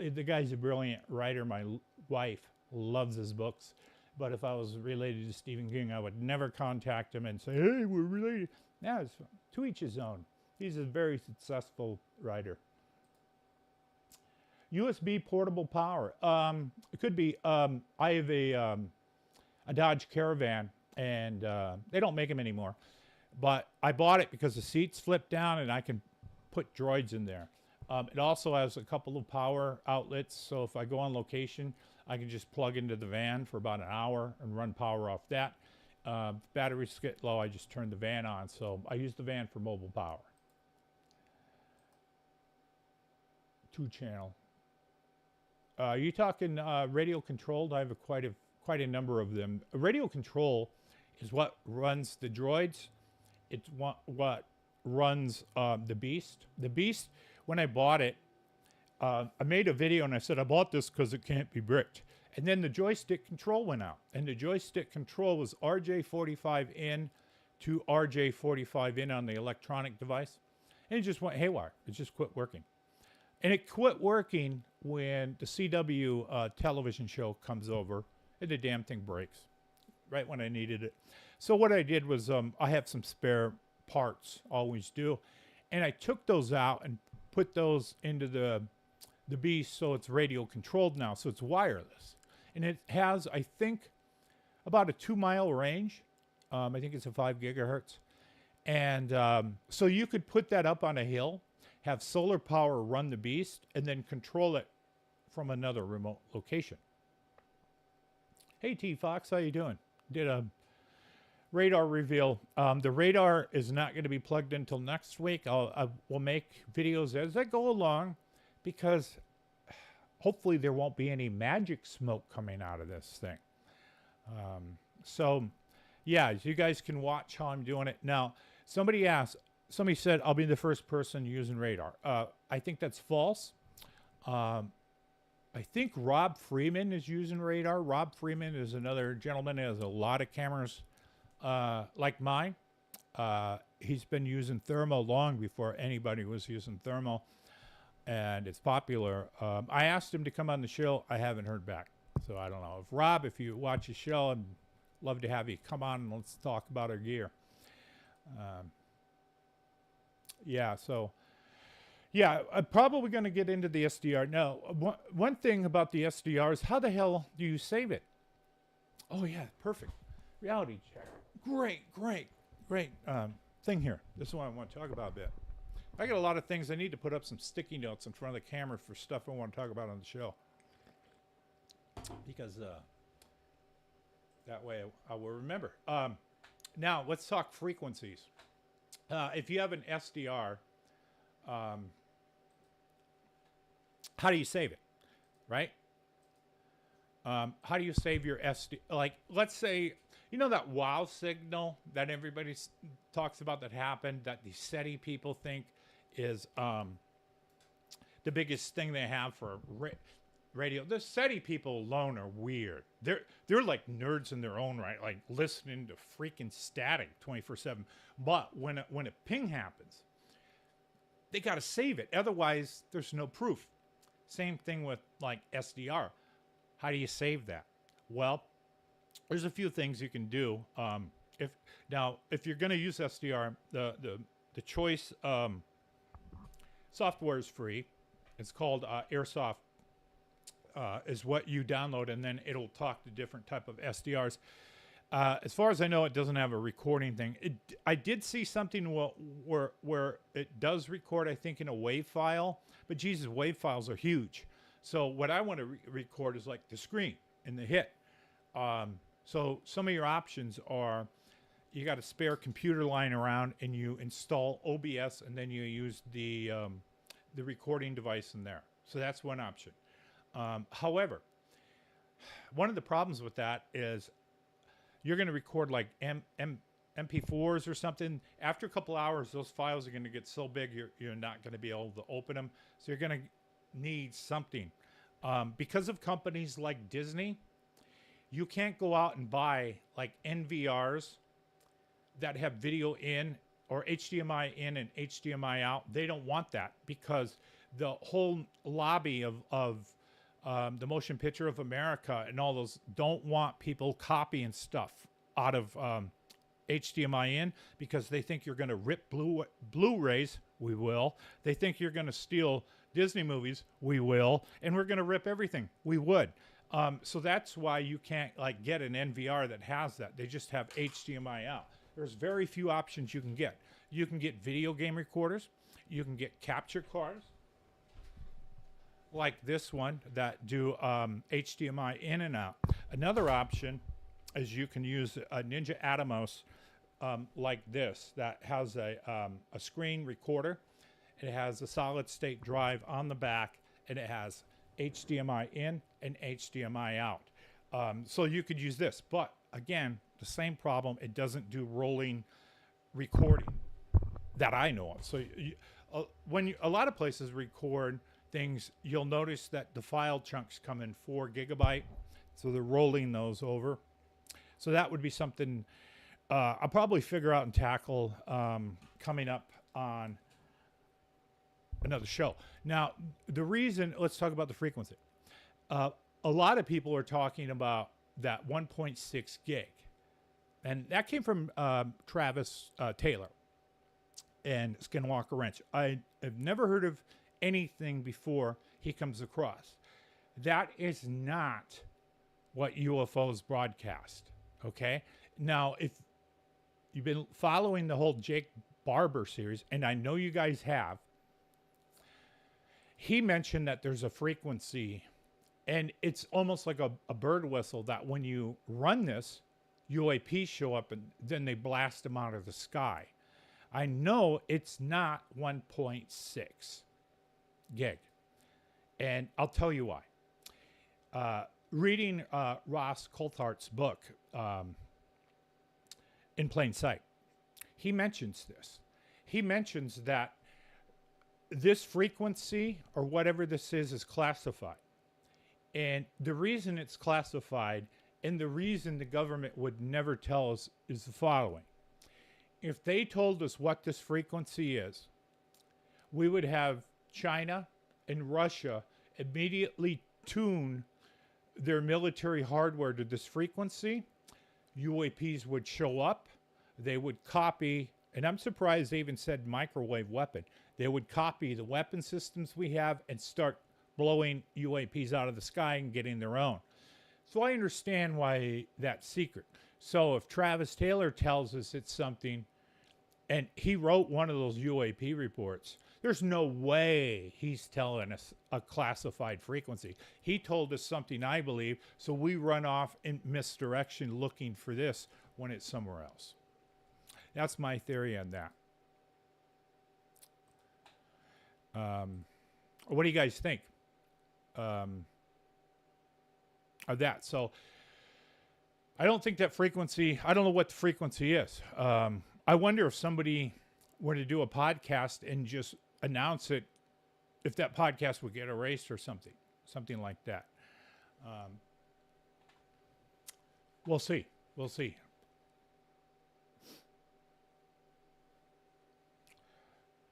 The guy's a brilliant writer. My wife loves his books. But if I was related to Stephen King, I would never contact him and say, hey, we're related. Yeah, it's to each his own. He's a very successful writer. USB portable power. It could be, I have a Dodge Caravan, and they don't make them anymore. But I bought it because the seats flip down and I can put droids in there. It also has a couple of power outlets, so if I go on location, I can just plug into the van for about an hour and run power off that. If batteries get low, I just turn the van on, so I use the van for mobile power. 2-channel. Are you talking radio controlled? I have quite a number of them. Radio control is what runs the droids. It's what runs the Beast. The Beast, when I bought it, I made a video and I said I bought this because it can't be bricked. And then the joystick control went out. And the joystick control was RJ45 in to RJ45 in on the electronic device. And it just went haywire. It just quit working. And it quit working when the CW television show comes over and the damn thing breaks right when I needed it. So what I did was I have some spare parts, always do. And I took those out and put those into the Beast, so it's radio controlled now, so it's wireless. And it has, I think, about a 2-mile range. I think it's a 5 gigahertz. And so you could put that up on a hill, have solar power run the Beast, and then control it from another remote location. Hey, T-Fox, how you doing? Did a radar reveal. The radar is not going to be plugged in until next week. I will make videos as I go along, because hopefully there won't be any magic smoke coming out of this thing. So, yeah, you guys can watch how I'm doing it. Now, somebody said I'll be the first person using radar. I think that's false. I think Rob Freeman is using radar. Rob Freeman is another gentleman who has a lot of cameras like mine. He's been using thermal long before anybody was using thermal, and it's popular. I asked him to come on the show. I haven't heard back, so I don't know. Rob, if you watch the show, I'd love to have you come on and let's talk about our gear. Yeah, so, yeah, I'm probably going to get into the SDR. Now, one thing about the SDR is how the hell do you save it? Oh, yeah, perfect. Reality check. Great thing here. This is what I want to talk about a bit. I got a lot of things. I need to put up some sticky notes in front of the camera for stuff I want to talk about on the show. Because that way I will remember. Now, let's talk frequencies. If you have an SDR, how do you save it, right? How do you save your SD? Like, let's say, you know that wow signal that everybody talks about that happened, that the SETI people think is the biggest thing they have for radio. The SETI people alone are weird. They're like nerds in their own right, like listening to freaking static 24/7. But when a ping happens, they got to save it. Otherwise, there's no proof. Same thing with like SDR. How do you save that? Well, there's a few things you can do. If you're going to use SDR, the choice software is free. It's called Airsoft. Is what you download, and then it'll talk to different type of SDRs. As far as I know, it doesn't have a recording thing. I did see something where it does record, I think, in a WAV file, but Jesus, WAV files are huge. So what I want to record is like the screen and the hit. So some of your options are, you got a spare computer lying around and you install OBS and then you use the recording device in there. So that's one option. However, one of the problems with that is you're going to record like MP4s or something. After a couple hours, those files are going to get so big, you're not going to be able to open them. So you're going to need something. Because of companies like Disney, you can't go out and buy like NVRs that have video in or HDMI in and HDMI out. They don't want that because the whole lobby of the Motion Picture of America and all those don't want people copying stuff out of HDMI in because they think you're going to rip Blu-rays. We will. They think you're going to steal Disney movies. We will. And we're going to rip everything. We would. So that's why you can't like get an NVR that has that. They just have HDMI out. There's very few options you can get. You can get video game recorders. You can get capture cards, like this one that do HDMI in and out. Another option is you can use a Ninja Atomos like this that has a screen recorder. It has a solid state drive on the back and it has HDMI in and HDMI out. So you could use this, but again, the same problem. It doesn't do rolling recording that I know of. So a lot of places record things, you'll notice that the file chunks come in 4 gigabyte, so they're rolling those over. So that would be something I'll probably figure out and tackle coming up on another show. Now, the reason, let's talk about the frequency. A lot of people are talking about that 1.6 gig, and that came from Travis Taylor and Skinwalker Ranch. I have never heard of anything before he comes across. That is not what UFOs broadcast, okay? Now, if you've been following the whole Jake Barber series, and I know you guys have, he mentioned that there's a frequency, and it's almost like a bird whistle that when you run this, UAPs show up and then they blast them out of the sky. I know it's not 1.6 gig. And I'll tell you why. Reading Ross Coulthart's book, In Plain Sight, he mentions this. He mentions that this frequency or whatever this is classified. And the reason it's classified and the reason the government would never tell us is the following. If they told us what this frequency is, we would have China and Russia immediately tune their military hardware to this frequency. UAPs would show up. They would copy, and I'm surprised they even said microwave weapon. They would copy the weapon systems we have and start blowing UAPs out of the sky and getting their own. So I understand why that's secret. So if Travis Taylor tells us it's something, and he wrote one of those UAP reports, there's no way he's telling us a classified frequency. He told us something, I believe, so we run off in misdirection looking for this when it's somewhere else. That's my theory on that. What do you guys think of that? So I don't think that frequency, I don't know what the frequency is. I wonder if somebody were to do a podcast and just announce it, if that podcast would get erased or something like that. We'll see. We'll see.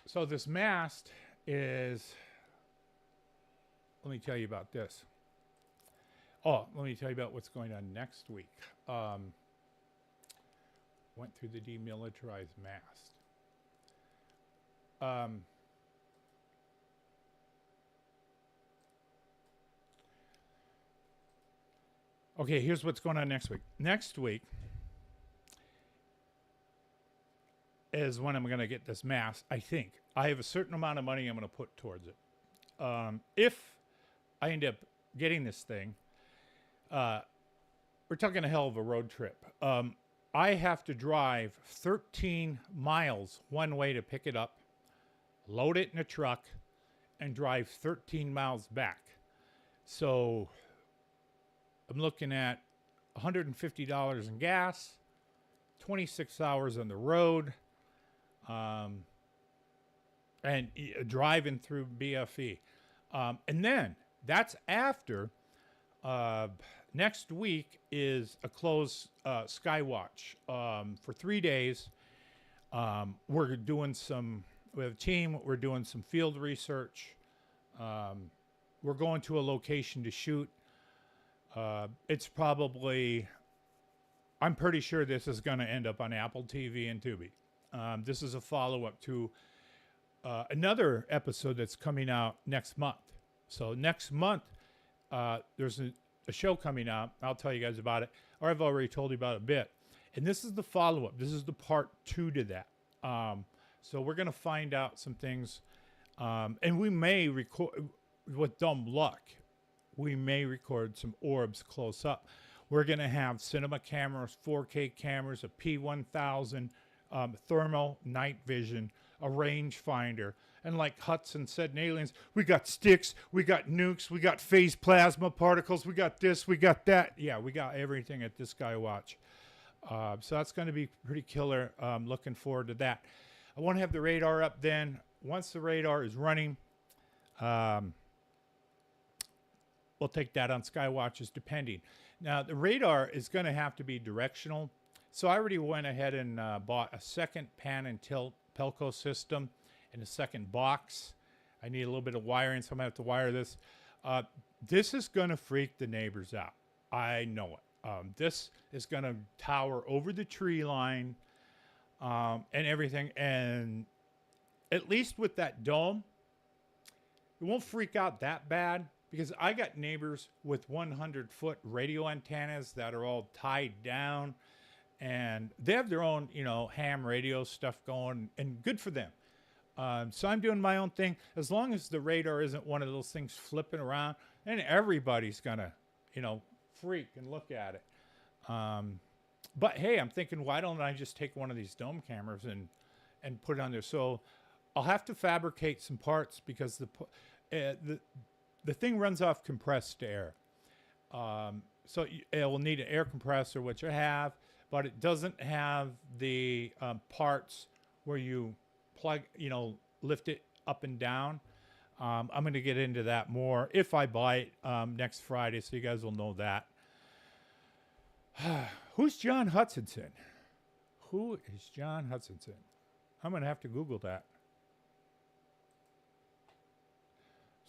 So this mast is, let me tell you about this. Oh, let me tell you about what's going on next week. Went through the demilitarized mast. Okay, here's what's going on next week. Next week is when I'm going to get this mast, I think. I have a certain amount of money I'm going to put towards it. If I end up getting this thing, we're talking a hell of a road trip. I have to drive 13 miles one way to pick it up, load it in a truck, and drive 13 miles back. So I'm looking at $150 in gas, 26 hours on the road, and driving through BFE. And then that's after next week is a closed Skywatch for 3 days. We're doing we have a team, we're doing some field research. We're going to a location to shoot. It's probably, I'm pretty sure this is going to end up on Apple TV and Tubi. This is a follow-up to another episode that's coming out next month. So next month, there's a show coming out. I'll tell you guys about it, or I've already told you about it a bit. And this is the follow-up. This is the part 2 to that. So we're going to find out some things. And we may record, with dumb luck, we may record some orbs close up. We're going to have cinema cameras, 4K cameras, a P1000, thermal night vision, a rangefinder. And like Hudson said in Aliens, we got sticks, we got nukes, we got phase plasma particles, we got this, we got that. Yeah, we got everything at this Skywatch. So that's going to be pretty killer. Looking forward to that. I want to have the radar up then. Once the radar is running, we'll take that on Skywatches depending. Now, the radar is going to have to be directional. So I already went ahead and bought a second pan and tilt Pelco system and a second box. I need a little bit of wiring, so I'm going to have to wire this. This is going to freak the neighbors out. I know it. This is going to tower over the tree line and everything. And at least with that dome, it won't freak out that bad. Because I got neighbors with 100-foot radio antennas that are all tied down. And they have their own, ham radio stuff going. And good for them. So I'm doing my own thing. As long as the radar isn't one of those things flipping around. And everybody's going to, freak and look at it. But, hey, I'm thinking, why don't I just take one of these dome cameras and put it on there? So I'll have to fabricate some parts because the thing runs off compressed air. So it will need an air compressor, which I have, but it doesn't have the parts where you plug, lift it up and down. I'm going to get into that more if I buy it next Friday, so you guys will know that. Who's John Hutchinson? Who is John Hutchinson? I'm going to have to Google that.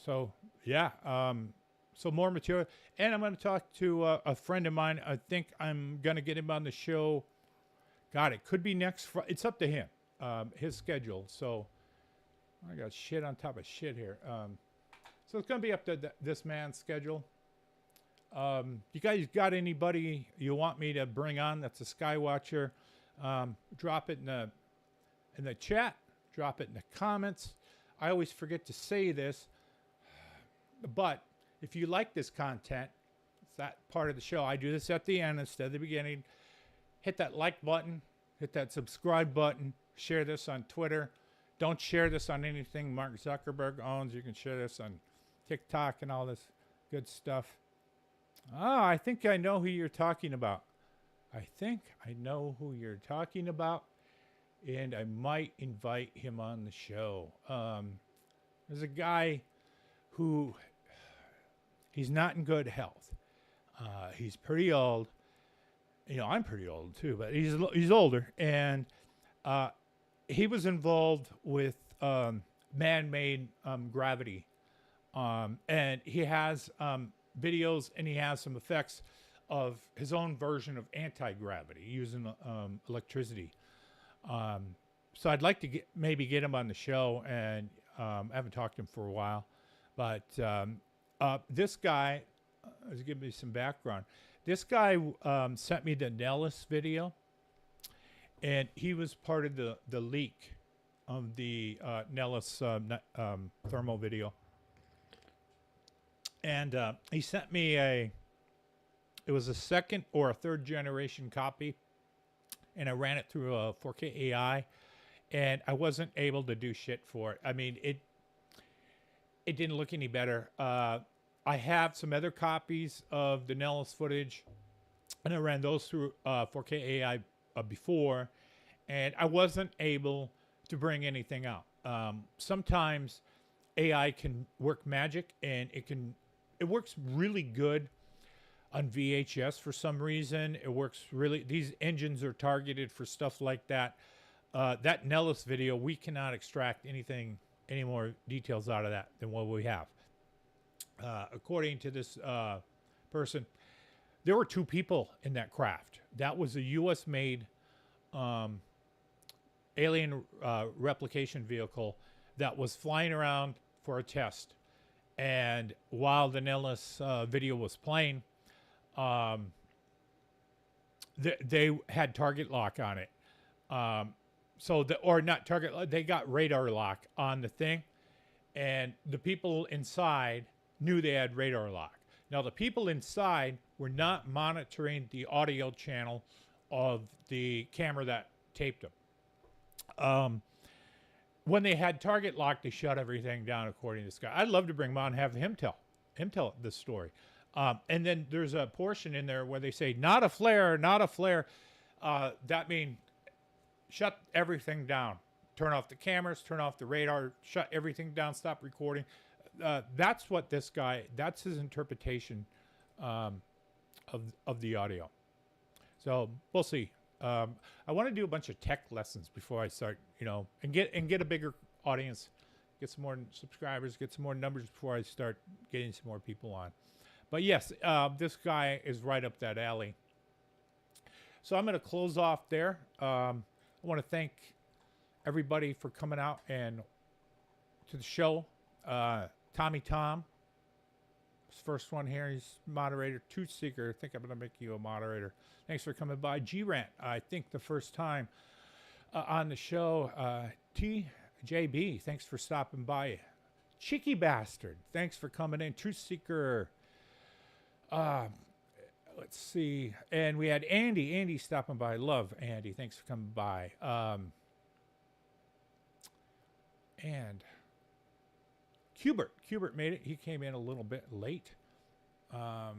So, yeah, so more material. And I'm going to talk to a friend of mine. I think I'm going to get him on the show. God, it could be next Friday. It's up to him, his schedule. So I got shit on top of shit here. So it's going to be up to this man's schedule. You guys got anybody you want me to bring on that's a Skywatcher? Drop it in the chat. Drop it in the comments. I always forget to say this. But if you like this content, it's that part of the show. I do this at the end instead of the beginning. Hit that like button. Hit that subscribe button. Share this on Twitter. Don't share this on anything Mark Zuckerberg owns. You can share this on TikTok and all this good stuff. I think I know who you're talking about. And I might invite him on the show. There's a guy who, he's not in good health. He's pretty old. I'm pretty old too, but he's older. And he was involved with man-made gravity. And he has videos, and he has some effects of his own version of anti-gravity using electricity. So I'd like to maybe get him on the show, and I haven't talked to him for a while. But this guy, let's give me some background. This guy sent me the Nellis video, and he was part of the leak of the Nellis thermal video. And he sent me it was a second or a third generation copy, and I ran it through a 4K AI, and I wasn't able to do shit for it. I mean, it didn't look any better. I have some other copies of the Nellis footage, and I ran those through 4K AI before, and I wasn't able to bring anything out. Sometimes AI can work magic, and it works really good on VHS for some reason. It works really, these engines are targeted for stuff like that. That Nellis video, we cannot extract any more details out of that than what we have. According to this person, there were 2 people in that craft. That was a U.S.-made alien replication vehicle that was flying around for a test. And while the Nellis video was playing, they had target lock on it. Or not target, they got radar lock on the thing, and the people inside knew they had radar lock. Now, the people inside were not monitoring the audio channel of the camera that taped them. When they had target lock, they shut everything down, according to this guy. I'd love to bring him on and have him tell this story. And then there's a portion in there where they say, not a flare, not a flare. That means shut everything down. Turn off the cameras, turn off the radar, shut everything down, stop recording. That's what this guy, that's his interpretation of the audio. So we'll see. I want to do a bunch of tech lessons before I start, and get a bigger audience, get some more subscribers, get some more numbers before I start getting some more people on. But yes, this guy is right up that alley. So I'm going to close off there. I want to thank everybody for coming out and to the show. Tommy Tom, his first one here. He's moderator. Truth Seeker, I think I'm going to make you a moderator. Thanks for coming by. G-Rant, I think the first time on the show. TJB, thanks for stopping by. Cheeky Bastard, thanks for coming in. Truth Seeker. Let's see. And we had Andy. Andy stopping by. Love Andy. Thanks for coming by. And Cubert made it. He came in a little bit late. Let's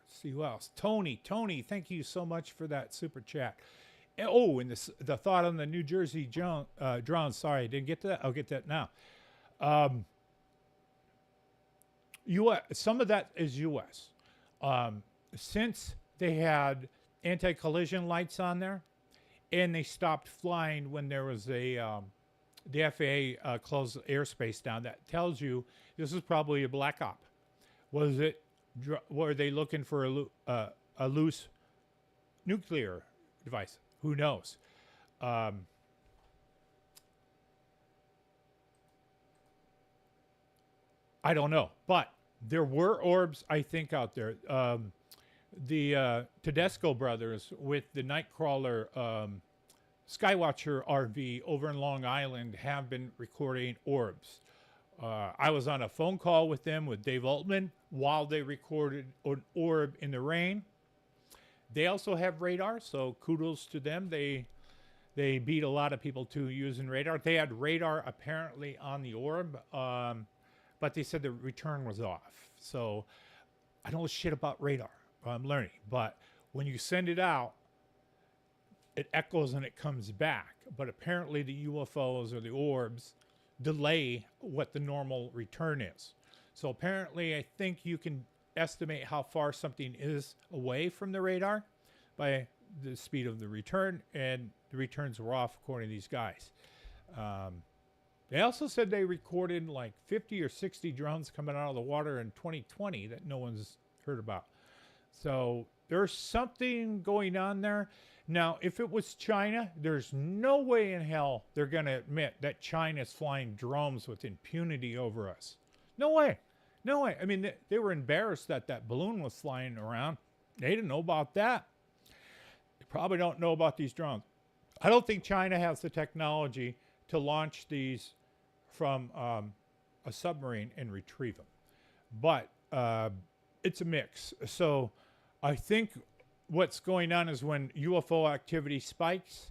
see who else. Tony, thank you so much for that super chat. Oh, and the thought on the New Jersey drone. Sorry, I didn't get to that. I'll get that now. Some of that is U.S. Since they had anti-collision lights on there, and they stopped flying when there was the FAA closed airspace down, that tells you this is probably a black op. Were they looking for a loose nuclear device? Who knows? I don't know, but there were orbs, I think, out there. The Tedesco brothers with the Nightcrawler Skywatcher RV over in Long Island have been recording orbs. I was on a phone call with them, with Dave Altman, while they recorded an orb in the rain. They also have radar, so kudos to them. They beat a lot of people to using radar. They had radar apparently on the orb, but they said the return was off. So I don't know shit about radar. I'm learning. But when you send it out, it echoes and it comes back. But apparently the UFOs or the orbs delay what the normal return is. So apparently I think you can estimate how far something is away from the radar by the speed of the return, and the returns were off according to these guys. They also said they recorded like 50 or 60 drones coming out of the water in 2020 that no one's heard about. So there's something going on there. Now, if it was China, there's no way in hell they're going to admit that China's flying drones with impunity over us. No way. No way. I mean, they were embarrassed that that balloon was flying around. They didn't know about that. They probably don't know about these drones. I don't think China has the technology to launch these from a submarine and retrieve them. But it's a mix. So I think what's going on is when UFO activity spikes,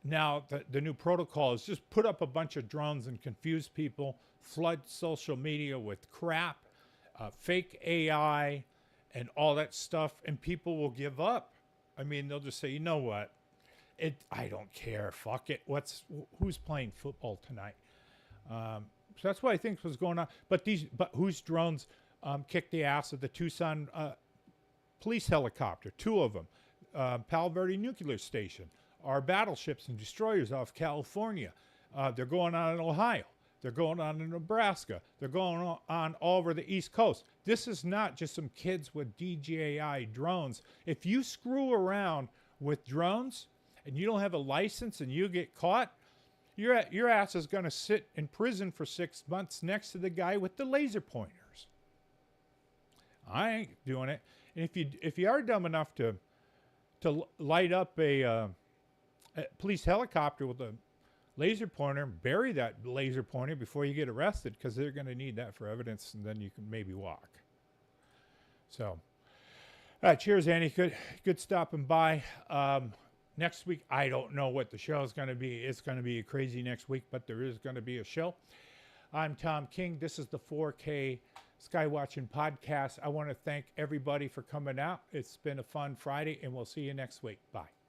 now the new protocol is just put up a bunch of drones and confuse people, flood social media with crap, fake AI, and all that stuff, and people will give up. I mean, they'll just say, you know what? I don't care. Fuck it. Who's playing football tonight? So that's what I think was going on. But whose drones kicked the ass of the Tucson police helicopter? 2 of them. Palo Verde Nuclear Station. Our battleships and destroyers off California. They're going on in Ohio. They're going on in Nebraska. They're going on all over the East Coast. This is not just some kids with DJI drones. If you screw around with drones and you don't have a license and you get caught, your ass is going to sit in prison for 6 months next to the guy with the laser pointers. I ain't doing it. And if you are dumb enough to light up a police helicopter with a laser pointer, bury that laser pointer before you get arrested, because they're going to need that for evidence, and then you can maybe walk. So, cheers, Andy. Good stopping by. Next week, I don't know what the show is going to be. It's going to be crazy next week, but there is going to be a show. I'm Tom King. This is the 4K Skywatching podcast. I want to thank everybody for coming out. It's been a fun Friday, and we'll see you next week. Bye.